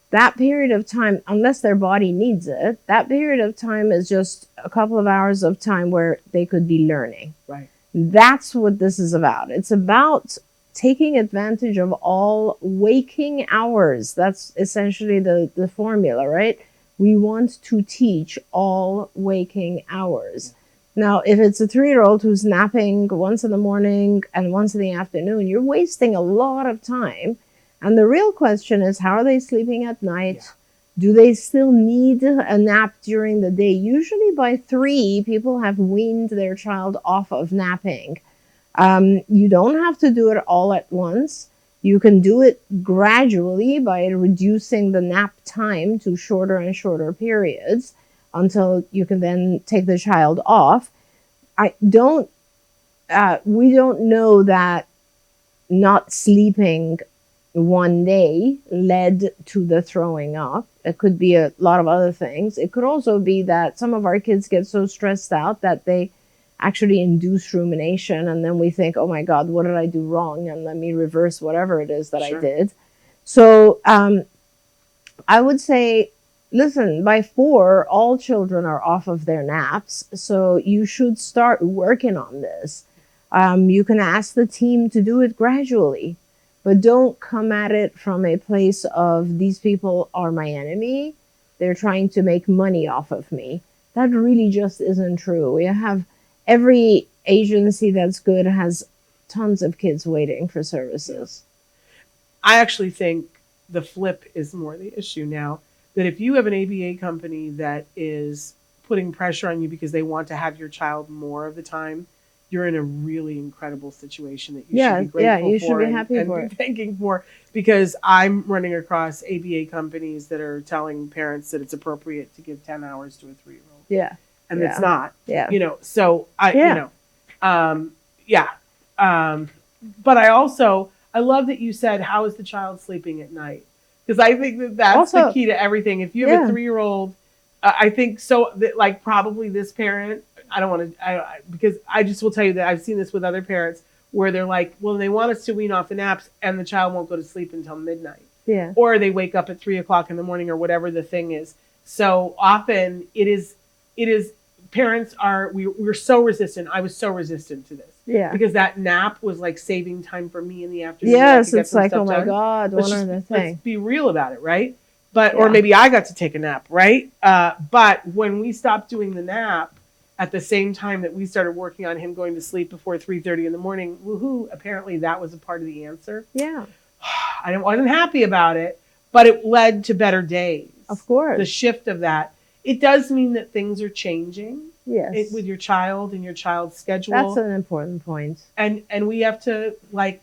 D: that period of time, unless their body needs it, that period of time is just a couple of hours of time where they could be learning.
F: Right.
D: That's what this is about. It's about taking advantage of all waking hours. That's essentially the formula, right? We want to teach all waking hours. Now, if it's a 3-year-old who's napping once in the morning and once in the afternoon, you're wasting a lot of time. And the real question is, how are they sleeping at night? Yeah. Do they still need a nap during the day? Usually by 3, people have weaned their child off of napping. You don't have to do it all at once. You can do it gradually by reducing the nap time to shorter and shorter periods until you can then take the child off. We don't know that not sleeping one day led to the throwing up. It could be a lot of other things. It could also be that some of our kids get so stressed out that they actually induce rumination, and then we think, oh my God, what did I do wrong? And let me reverse whatever it is that I did. So I would say, listen, by 4, all children are off of their naps. So you should start working on this. You can ask the team to do it gradually, but don't come at it from a place of, these people are my enemy. They're trying to make money off of me. That really just isn't true. We have every agency that's good has tons of kids waiting for services.
F: I actually think the flip is more the issue now, that if you have an ABA company that is putting pressure on you because they want to have your child more of the time, you're in a really incredible situation that you should be grateful for.
D: You should be happy for
F: and thanking for, because I'm running across ABA companies that are telling parents that it's appropriate to give 10 hours to a 3-year-old.
D: Yeah.
F: And it's not.
D: Yeah.
F: So but I love that you said, how is the child sleeping at night? Because I think that's also the key to everything. If you have a 3-year-old, I think so that, like, probably this parent, because I just will tell you that I've seen this with other parents where they're like, well, they want us to wean off the naps and the child won't go to sleep until midnight.
D: Yeah.
F: Or they wake up at 3 o'clock in the morning or whatever the thing is. So often it is parents we're so resistant. I was so resistant to this.
D: Yeah.
F: Because that nap was like saving time for me in the afternoon.
D: Yes, it's like, oh my God, one other thing.
F: Let's be real about it, right? But or maybe I got to take a nap, right? But when we stopped doing the nap at the same time that we started working on him going to sleep before 3:30 in the morning, woohoo! Apparently that was a part of the answer.
D: Yeah.
F: I wasn't happy about it, but it led to better days.
D: Of course.
F: The shift of that. It does mean that things are changing.
D: Yes.
F: With your child and your child's schedule.
D: That's an important point.
F: And we have to, like,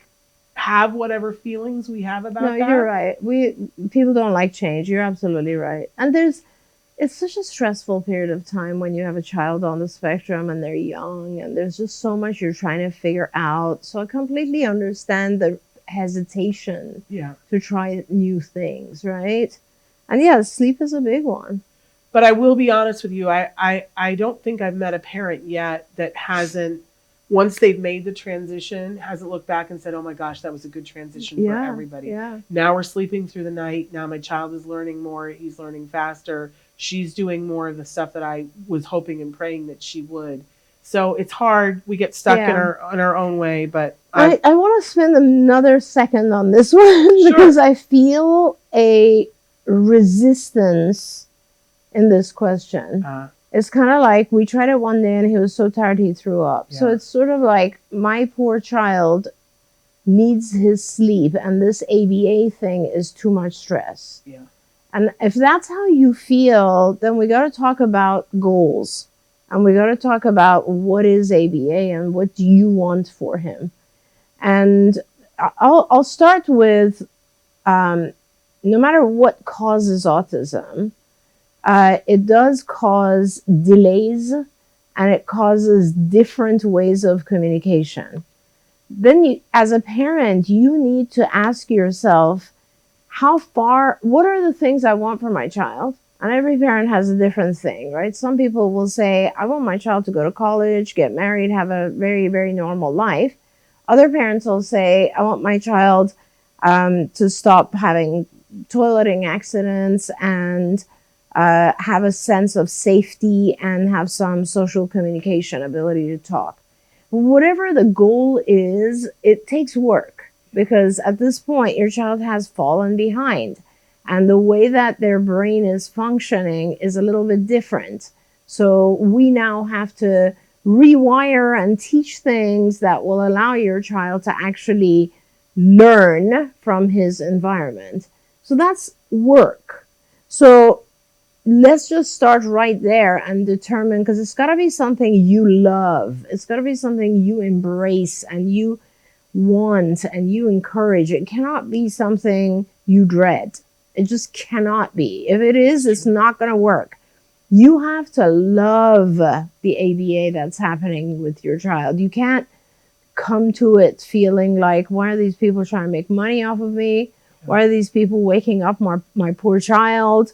F: have whatever feelings we have about that.
D: No, you're right. People don't like change. You're absolutely right. And it's such a stressful period of time when you have a child on the spectrum and they're young and there's just so much you're trying to figure out. So I completely understand the hesitation to try new things, right? And sleep is a big one.
F: But I will be honest with you, I don't think I've met a parent yet that hasn't once they've made the transition, hasn't looked back and said, oh my gosh, that was a good transition for everybody.
D: Yeah.
F: Now we're sleeping through the night. Now my child is learning more. He's learning faster. She's doing more of the stuff that I was hoping and praying that she would. So it's hard. We get stuck in our own way, but
D: I want to spend another second on this one because I feel a resistance in this question. It's kind of like we tried it one day and he was so tired he threw up. Yeah. So it's sort of like my poor child needs his sleep and this ABA thing is too much stress.
F: Yeah.
D: And if that's how you feel, then we got to talk about goals and we got to talk about what is ABA and what do you want for him. And I'll start with no matter what causes autism, it does cause delays and it causes different ways of communication. Then you, as a parent, you need to ask yourself, what are the things I want for my child? And every parent has a different thing, right? Some people will say, I want my child to go to college, get married, have a very, very normal life. Other parents will say, I want my child to stop having toileting accidents and have a sense of safety and have some social communication ability to talk. Whatever the goal is, it takes work because at this point your child has fallen behind and the way that their brain is functioning is a little bit different. So we now have to rewire and teach things that will allow your child to actually learn from his environment. So that's work. So let's just start right there and determine, because it's got to be something you love. It's got to be something you embrace and you want and you encourage. It cannot be something you dread. It just cannot be. If it is, it's not going to work. You have to love the ABA that's happening with your child. You can't come to it feeling like, why are these people trying to make money off of me? Why are these people waking up my poor child?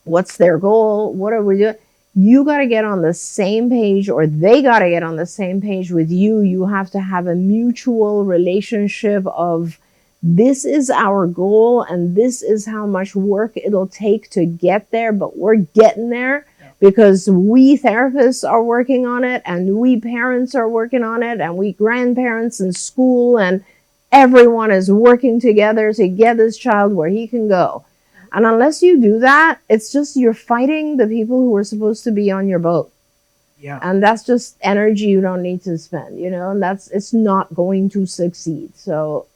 D: What's their goal? What are we doing? You got to get on the same page, or they got to get on the same page with you. You have to have a mutual relationship of this is our goal and this is how much work it'll take to get there, but we're getting there because we therapists are working on it and we parents are working on it and we grandparents in school and everyone is working together to get this child where he can go. And unless you do that, it's just you're fighting the people who are supposed to be on your boat.
F: Yeah.
D: And that's just energy you don't need to spend, and it's not going to succeed. So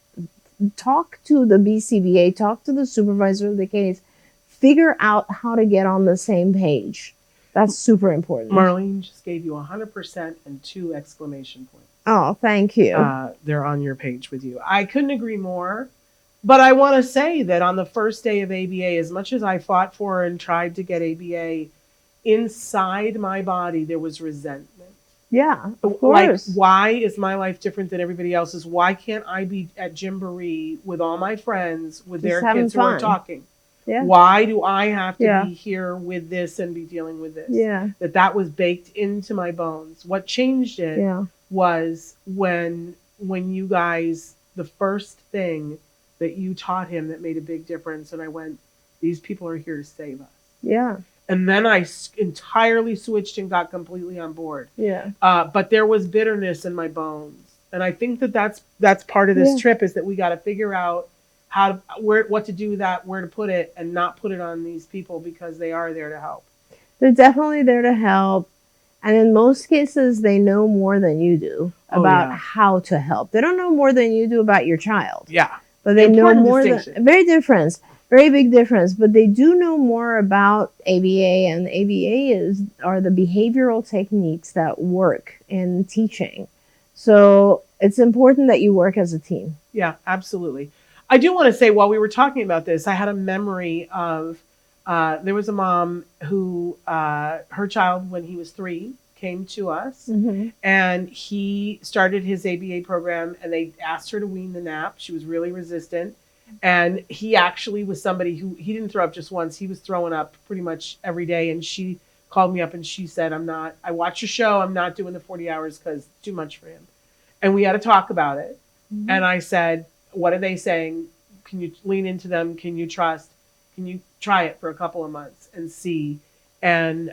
D: talk to the BCBA, talk to the supervisor of the case, figure out how to get on the same page. That's super important.
F: Marlene just gave you 100% and 2 exclamation points.
D: Oh, thank you.
F: They're on your page with you. I couldn't agree more. But I want to say that on the first day of ABA, as much as I fought for and tried to get ABA, inside my body, there was resentment.
D: Yeah, of course.
F: Like, why is my life different than everybody else's? Why can't I be at Gymboree with all my friends, with
D: Just
F: their kids who are
D: fun.
F: talking?
D: Yeah.
F: Why do I have to be here with this and be dealing with this?
D: Yeah.
F: That was baked into my bones. What changed it was when you guys, the first thing that you taught him that made a big difference. And I went, these people are here to save us.
D: Yeah.
F: And then I entirely switched and got completely on board.
D: Yeah.
F: But there was bitterness in my bones. And I think that's part of this trip is that we got to figure out what to do with that, where to put it, and not put it on these people because they are there to help.
D: They're definitely there to help. And in most cases, they know more than you do about how to help. They don't know more than you do about your child.
F: Yeah.
D: But they know more than, very big difference, but they do know more about ABA, and ABA are the behavioral techniques that work in teaching. So it's important that you work as a team.
F: Yeah, absolutely. I do want to say, while we were talking about this, I had a memory of, there was a mom who, her child, when he was 3, came to us and he started his ABA program and they asked her to wean the nap. She was really resistant. And he actually was somebody who, he didn't throw up just once. He was throwing up pretty much every day. And she called me up and she said, I watched your show. I'm not doing the 40 hours because too much for him. And we had to talk about it. Mm-hmm. And I said, what are they saying? Can you lean into them? Can you trust? Can you try it for a couple of months and see? And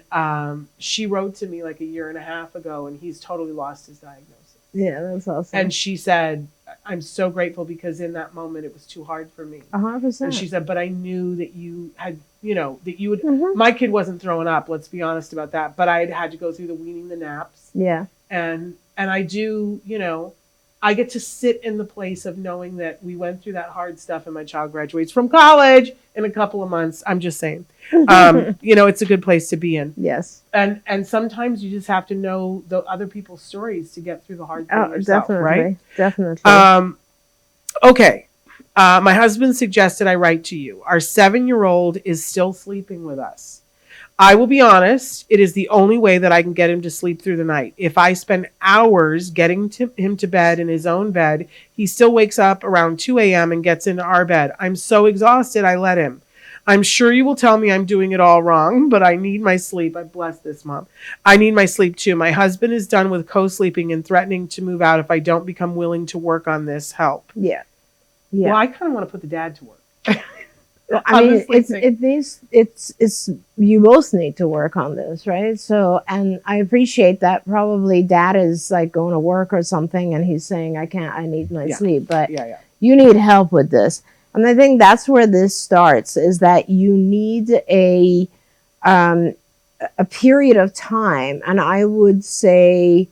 F: she wrote to me like a year and a half ago, and he's totally lost his diagnosis.
D: Yeah, that's awesome.
F: And she said, I'm so grateful because in that moment it was too hard for me.
D: 100%.
F: And she said, but I knew that you had, that you would,
D: Mm-hmm.
F: my kid wasn't throwing up, let's be honest about that. But I had to go through the weaning the naps.
D: Yeah.
F: And I do, I get to sit in the place of knowing that we went through that hard stuff and my child graduates from college in a couple of months. I'm just saying, it's a good place to be in.
D: Yes.
F: And sometimes you just have to know the other people's stories to get through the hard thing yourself,
D: definitely,
F: right?
D: Definitely.
F: Okay. My husband suggested I write to you. Our 7-year-old is still sleeping with us. I will be honest, it is the only way that I can get him to sleep through the night. If I spend hours getting him to bed in his own bed, he still wakes up around 2 a.m. and gets into our bed. I'm so exhausted, I let him. I'm sure you will tell me I'm doing it all wrong, but I need my sleep. I bless this mom. I need my sleep too. My husband is done with co-sleeping and threatening to move out if I don't become willing to work on this. Help.
D: Yeah. Yeah.
F: Well, I kind of want to put the dad to work.
D: I mean, it's you both need to work on this, right? So, and I appreciate that probably dad is like going to work or something and he's saying, I need my sleep, but you need help with this. And I think that's where this starts, is that you need a period of time. And I would say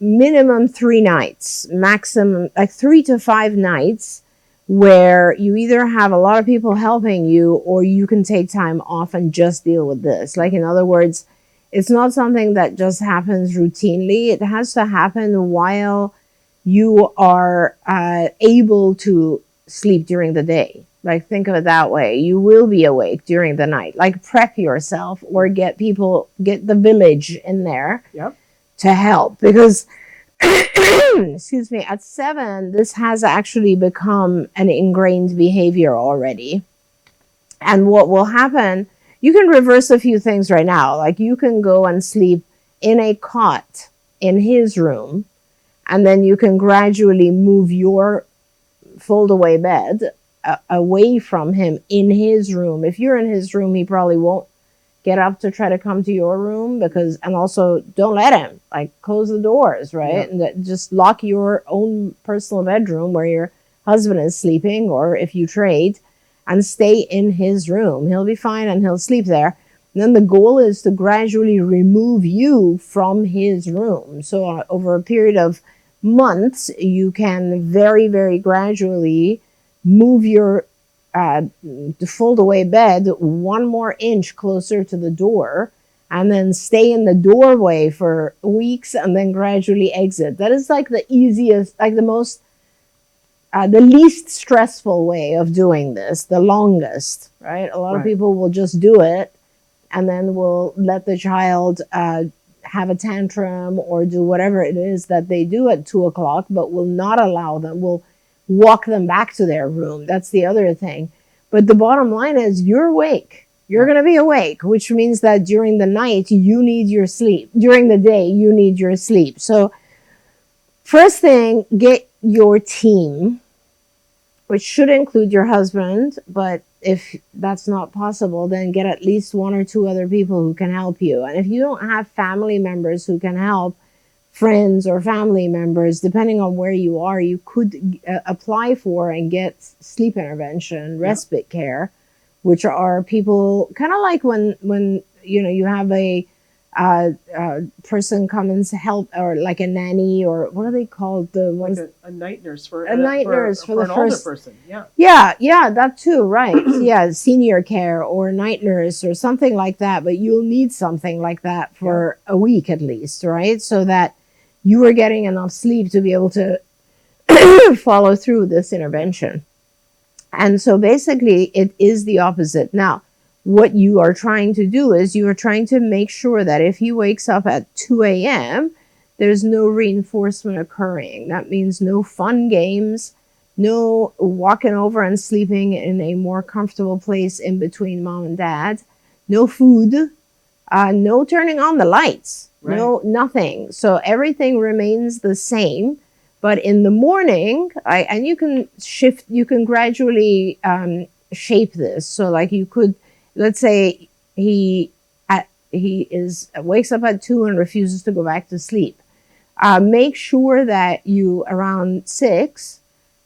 D: minimum 3 nights, maximum like 3 to 5 nights, where you either have a lot of people helping you or you can take time off and just deal with this. Like, in other words, it's not something that just happens routinely. It has to happen while you are able to sleep during the day. Like, think of it that way. You will be awake during the night. Like, prep yourself or get the village in there to help. Because excuse me, at 7, this has actually become an ingrained behavior already. And what will happen, you can reverse a few things right now. Like, you can go and sleep in a cot in his room, and then you can gradually move your fold away bed away from him in his room. If you're in his room, he probably won't get up to try to come to your room, and also don't let him, like, close the doors, right? Yeah. And just lock your own personal bedroom where your husband is sleeping, or if you trade, and stay in his room. He'll be fine and he'll sleep there. And then the goal is to gradually remove you from his room. So over a period of months, you can very, very gradually move your to fold away bed 1 more inch closer to the door, and then stay in the doorway for weeks and then gradually exit. That is like the easiest, like the most, the least stressful way of doing this, the longest, right? A lot of people will just do it and then will let the child have a tantrum or do whatever it is that they do at 2 o'clock, but will not allow them, will walk them back to their room. That's the other thing. But the bottom line is you're awake. You're going to be awake, which means that during the night, you need your sleep. During the day, you need your sleep. So first thing, get your team, which should include your husband. But if that's not possible, then get at least 1 or 2 other people who can help you. And if you don't have family members who can help, friends or family members, depending on where you are, you could apply for and get sleep intervention, respite care, which are people kind of like when you have a person come and help, or like a nanny, or what are they called? The ones,
F: like a night nurse for
D: the
F: an older person.
D: Yeah, that too, right? Yeah, senior care or night nurse or something like that. But you'll need something like that for a week at least, right? So that you are getting enough sleep to be able to follow through this intervention. And so basically it is the opposite. Now, what you are trying to do is you are trying to make sure that if he wakes up at 2 a.m., there's no reinforcement occurring. That means no fun games, no walking over and sleeping in a more comfortable place in between mom and dad, no food, No turning on the lights,
F: Right.
D: no nothing. So everything remains the same. But in the morning, and you can shift, you can gradually shape this. So like you could, let's say he wakes up at 2 and refuses to go back to sleep. Make sure that you around 6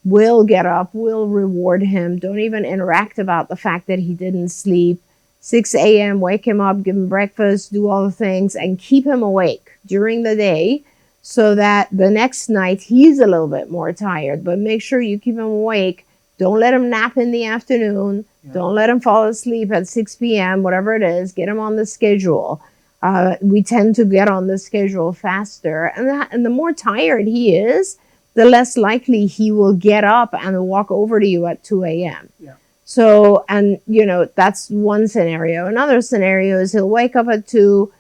D: will get up, will reward him. Don't even interact about the fact that he didn't sleep. 6 a.m., wake him up, give him breakfast, do all the things, and keep him awake during the day so that the next night he's a little bit more tired. But make sure you keep him awake. Don't let him nap in the afternoon.
F: Yeah.
D: Don't let him fall asleep at 6 p.m., whatever it is. Get him on the schedule. We tend to get on the schedule faster. And the more tired he is, the less likely he will get up and walk over to you at 2 a.m.
F: Yeah.
D: So, and that's one scenario. Another scenario is he'll wake up at 2,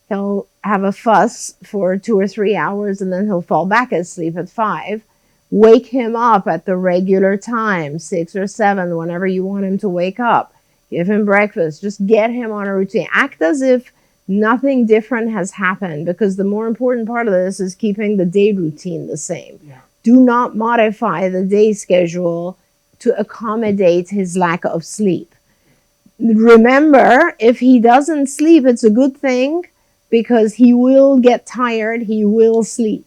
D: he'll have a fuss for 2 or 3 hours, and then he'll fall back asleep at 5. Wake him up at the regular time, 6 or 7, whenever you want him to wake up. Give him breakfast. Just get him on a routine. Act as if nothing different has happened, because the more important part of this is keeping the day routine the same.
F: Yeah.
D: Do not modify the day schedule to accommodate his lack of sleep. Remember, if he doesn't sleep, it's a good thing, because he will get tired, he will sleep.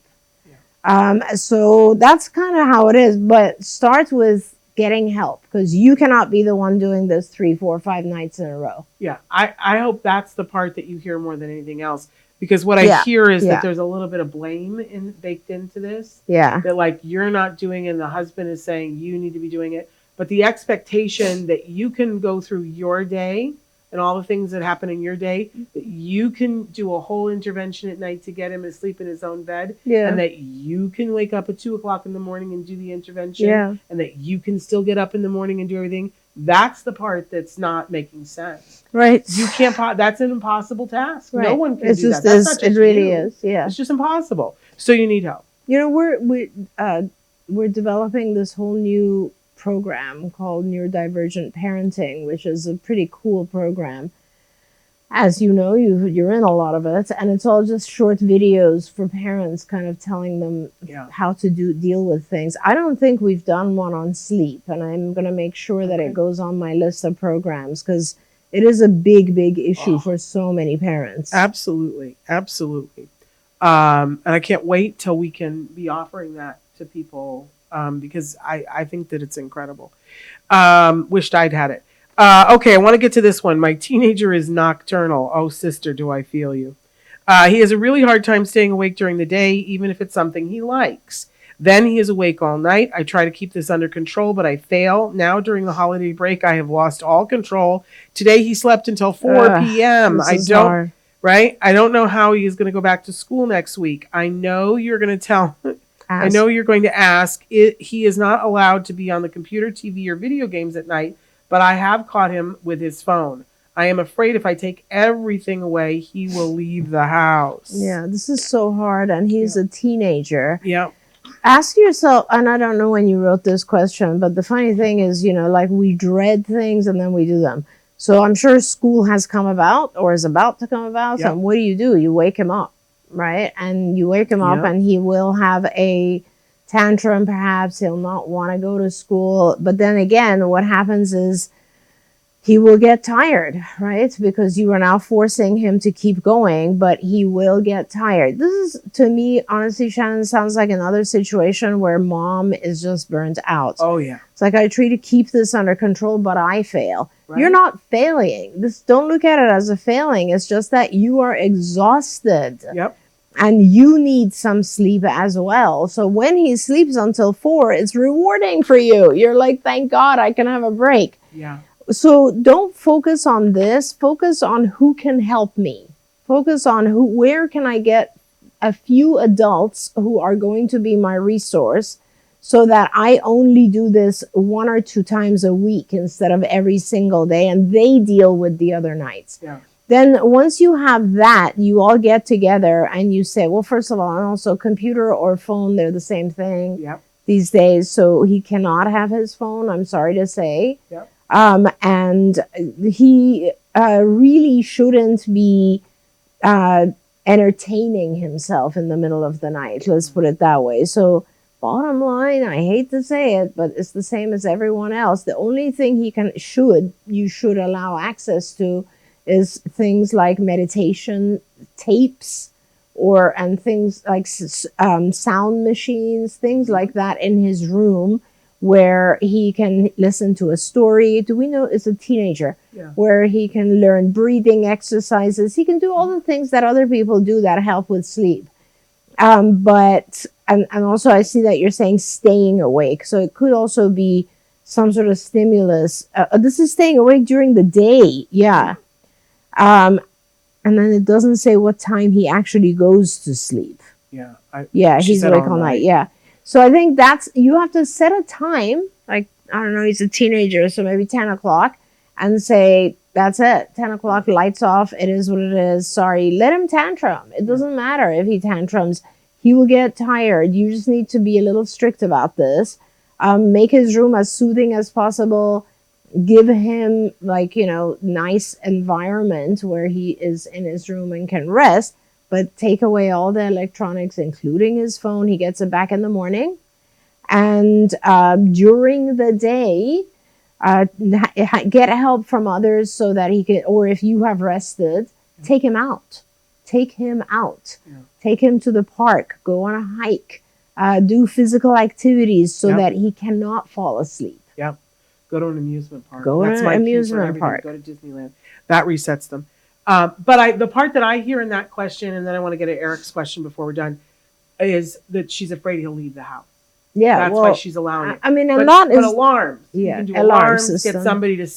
D: So that's kind of how it is, but start with getting help, because you cannot be the one doing this 3, 4, 5 nights in a row.
F: Yeah, I hope that's the part that you hear more than anything else, because what I hear is that there's a little bit of blame baked into this.
D: Yeah.
F: That like you're not doing it and the husband is saying you need to be doing it. But the expectation that you can go through your day and all the things that happen in your day, that you can do a whole intervention at night to get him to sleep in his own bed, and that you can wake up at 2 o'clock in the morning and do the intervention, and that you can still get up in the morning and do everything. That's the part that's not making sense.
D: Right.
F: You can't. That's an impossible task.
D: Right.
F: No one can
D: it's
F: do
D: just
F: that. That's not just
D: it really
F: you.
D: is. Yeah.
F: It's just impossible. So you need help.
D: We're developing this whole new program called Neurodivergent Parenting, which is a pretty cool program. As you know, you're in a lot of it, and it's all just short videos for parents, kind of telling them how to deal with things. I don't think we've done one on sleep, and I'm going to make sure that it goes on my list of programs, because it is a big issue for so many parents.
F: Absolutely. And I can't wait till we can be offering that to people, because I think that it's incredible. Wished I'd had it. Okay, I want to get to this one. My teenager is nocturnal. Oh, sister, do I feel you. He has a really hard time staying awake during the day, even if it's something he likes. Then he is awake all night. I try to keep this under control, but I fail. Now, during the holiday break, I have lost all control. Today, he slept until 4 p.m. Right? I don't know how he is going to go back to school next week. I know you're going to I know you're going to ask. He is not allowed to be on the computer, TV, or video games at night, but I have caught him with his phone. I am afraid if I take everything away, he will leave the house.
D: Yeah, this is so hard, and he's a teenager.
F: Yeah.
D: Ask yourself, and I don't know when you wrote this question, but the funny thing is, like we dread things and then we do them. So I'm sure school has come about or is about to come about.
F: Yep.
D: And what do? You wake him up, right? And you wake him up and he will have a tantrum, perhaps. He'll not want to go to school. But then again, what happens is he will get tired, right? Because you are now forcing him to keep going, but he will get tired. This is, to me, honestly, Shannon, sounds like another situation where mom is just burnt out.
F: Oh, yeah.
D: It's like, I try to keep this under control, but I fail. Right. You're not failing. Don't look at it as a failing. It's just that you are exhausted.
F: Yep.
D: And you need some sleep as well. So when he sleeps until 4, it's rewarding for you. You're like, thank God I can have a break.
F: Yeah.
D: So don't focus on this. Focus on who can help me. Focus on where can I get a few adults who are going to be my resource, so that I only do this 1 or 2 times a week instead of every single day, and they deal with the other nights.
F: Yeah.
D: Then once you have that, you all get together and you say, well, first of all, and also computer or phone, they're the same thing these days. So he cannot have his phone, I'm sorry to say.
F: Yep.
D: And he really shouldn't be entertaining himself in the middle of the night. Let's put it that way. So bottom line, I hate to say it, but it's the same as everyone else. The only thing you should allow access to is things like meditation tapes and things like sound machines, things like that in his room where he can listen to a story. Do we know it's a teenager?
F: Yeah.
D: Where he can learn breathing exercises. He can do all the things that other people do that help with sleep. But also I see that you're saying staying awake. So it could also be some sort of stimulus. This is staying awake during the day. Yeah. And then it doesn't say what time he actually goes to sleep.
F: Yeah.
D: He's awake all night. Yeah. So I think you have to set a time, like, I don't know, he's a teenager, so maybe 10 o'clock, and say, that's it. 10 o'clock, lights off. It is what it is. Sorry. Let him tantrum. It doesn't matter if he tantrums. He will get tired. You just need to be a little strict about this. Make his room as soothing as possible. Give him, nice environment where he is in his room and can rest. But take away all the electronics, including his phone. He gets it back in the morning. And during the day, get help from others so that he can, or if you have rested, take him out. Take him out. Yeah. Take him to the park. Go on a hike. Do physical activities so that he cannot fall asleep.
F: Yep. Go to an amusement park.
D: Go to an amusement park.
F: Go to Disneyland. That resets them. But the part that I hear in that question, and then I want to get at Eric's question before we're done, is that she's afraid he'll leave the house.
D: Yeah,
F: that's why she's allowing it.
D: I mean,
F: but alarms.
D: Yeah,
F: you can do
D: alarm
F: alarms. Get somebody to,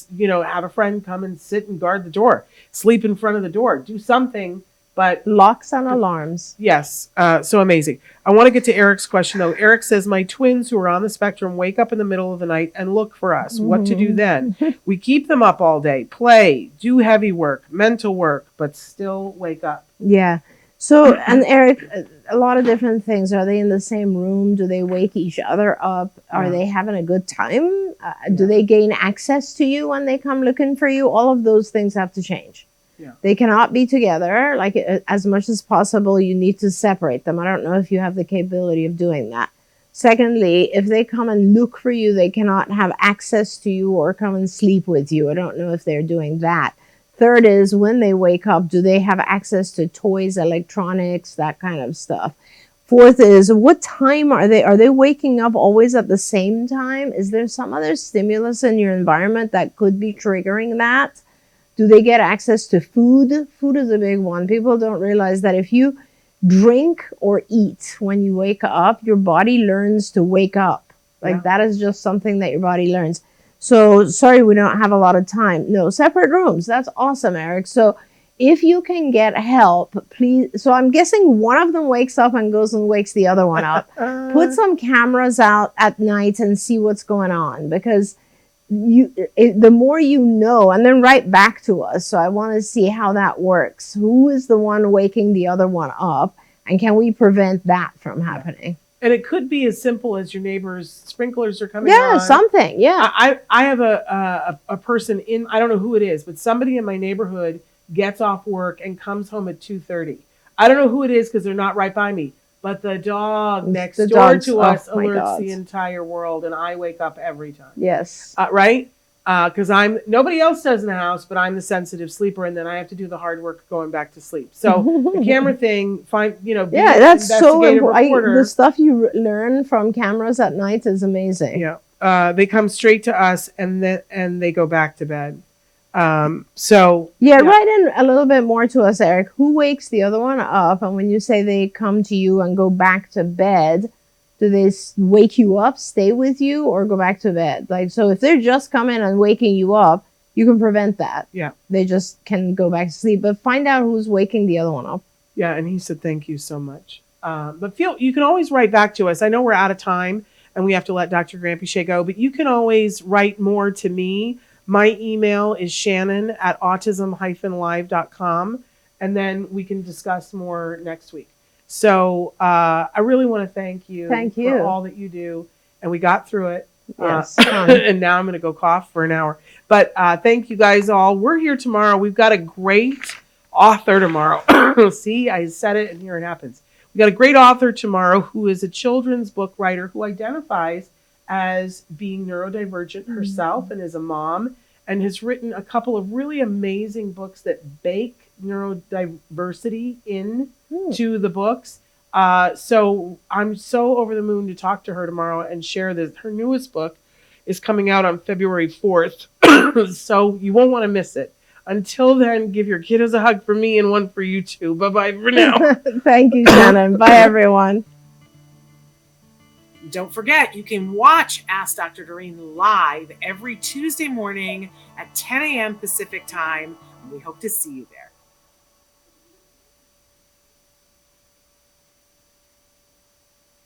F: have a friend come and sit and guard the door. Sleep in front of the door. Do something. But
D: locks and alarms.
F: Yes. So amazing. I want to get to Eric's question, though. Eric says, my twins who are on the spectrum wake up in the middle of the night and look for us. Mm-hmm. What to do then? We keep them up all day, play, do heavy work, mental work, but still wake up.
D: Yeah. So, and Eric, a lot of different things. Are they in the same room? Do they wake each other up? Are they having a good time? Do they gain access to you when they come looking for you? All of those things have to change.
F: Yeah.
D: They cannot be together. Like, as much as possible, you need to separate them. I don't know if you have the capability of doing that. Secondly, if they come and look for you, they cannot have access to you or come and sleep with you. I don't know if they're doing that. Third is, when they wake up, do they have access to toys, electronics, that kind of stuff? Fourth is, what time are they? Are they waking up always at the same time? Is there some other stimulus in your environment that could be triggering that? Do they get access to food? Food is a big one. People don't realize that if you drink or eat when you wake up, your body learns to wake up. That is just something that your body learns. So, sorry, we don't have a lot of time. No, separate rooms. That's awesome, Eric. So, if you can get help, please. So, I'm guessing one of them wakes up and goes and wakes the other one up. Put some cameras out at night and see what's going on, because the more you know, and then write back to us. So I want to see how that works. Who is the one waking the other one up, and can we prevent that from happening?
F: And it could be as simple as your neighbor's sprinklers are coming on.
D: Yeah, something. Yeah.
F: I have a person in, I don't know who it is, but somebody in my neighborhood gets off work and comes home at 2:30. I don't know who it is because they're not right by me. But the dog next door to us alerts the entire world, and I wake up every time.
D: Yes.
F: Right? Because nobody else does in the house, but I'm the sensitive sleeper, and then I have to do the hard work going back to sleep. So the camera thing,
D: that's so important. The stuff you learn from cameras at night is amazing.
F: Yeah. They come straight to us, and they go back to bed. Write in a little bit more to us, Eric. Who wakes the other one up? And when you say they come to you and go back to bed, do they wake you up, stay with you, or go back to bed? So if they're just coming and waking you up, you can prevent that. Yeah. They just can go back to sleep. But find out who's waking the other one up. Yeah, and he said thank you so much. But you can always write back to us. I know we're out of time and we have to let Dr. Granpeesheh go, but you can always write more to me. My email is shannon@autism-live.com, and then we can discuss more next week. So I really want to thank you for all that you do, and we got through it.
D: Yes.
F: And now I'm going to go cough for an hour. But thank you guys all. We're here tomorrow. We've got a great author tomorrow. See, I said it and here it happens. We got a great author tomorrow who is a children's book writer who identifies as being neurodivergent herself and is a mom, and has written a couple of really amazing books that bake neurodiversity into the books. So I'm so over the moon to talk to her tomorrow and share this. Her newest book is coming out on February 4th. So you won't want to miss it. Until then, give your kiddos a hug from me and one for you too. Bye-bye for now.
D: Thank you, Shannon. Bye, everyone.
E: Don't forget, you can watch Ask Dr. Doreen live every Tuesday morning at 10 a.m. Pacific time. And we hope to see you there.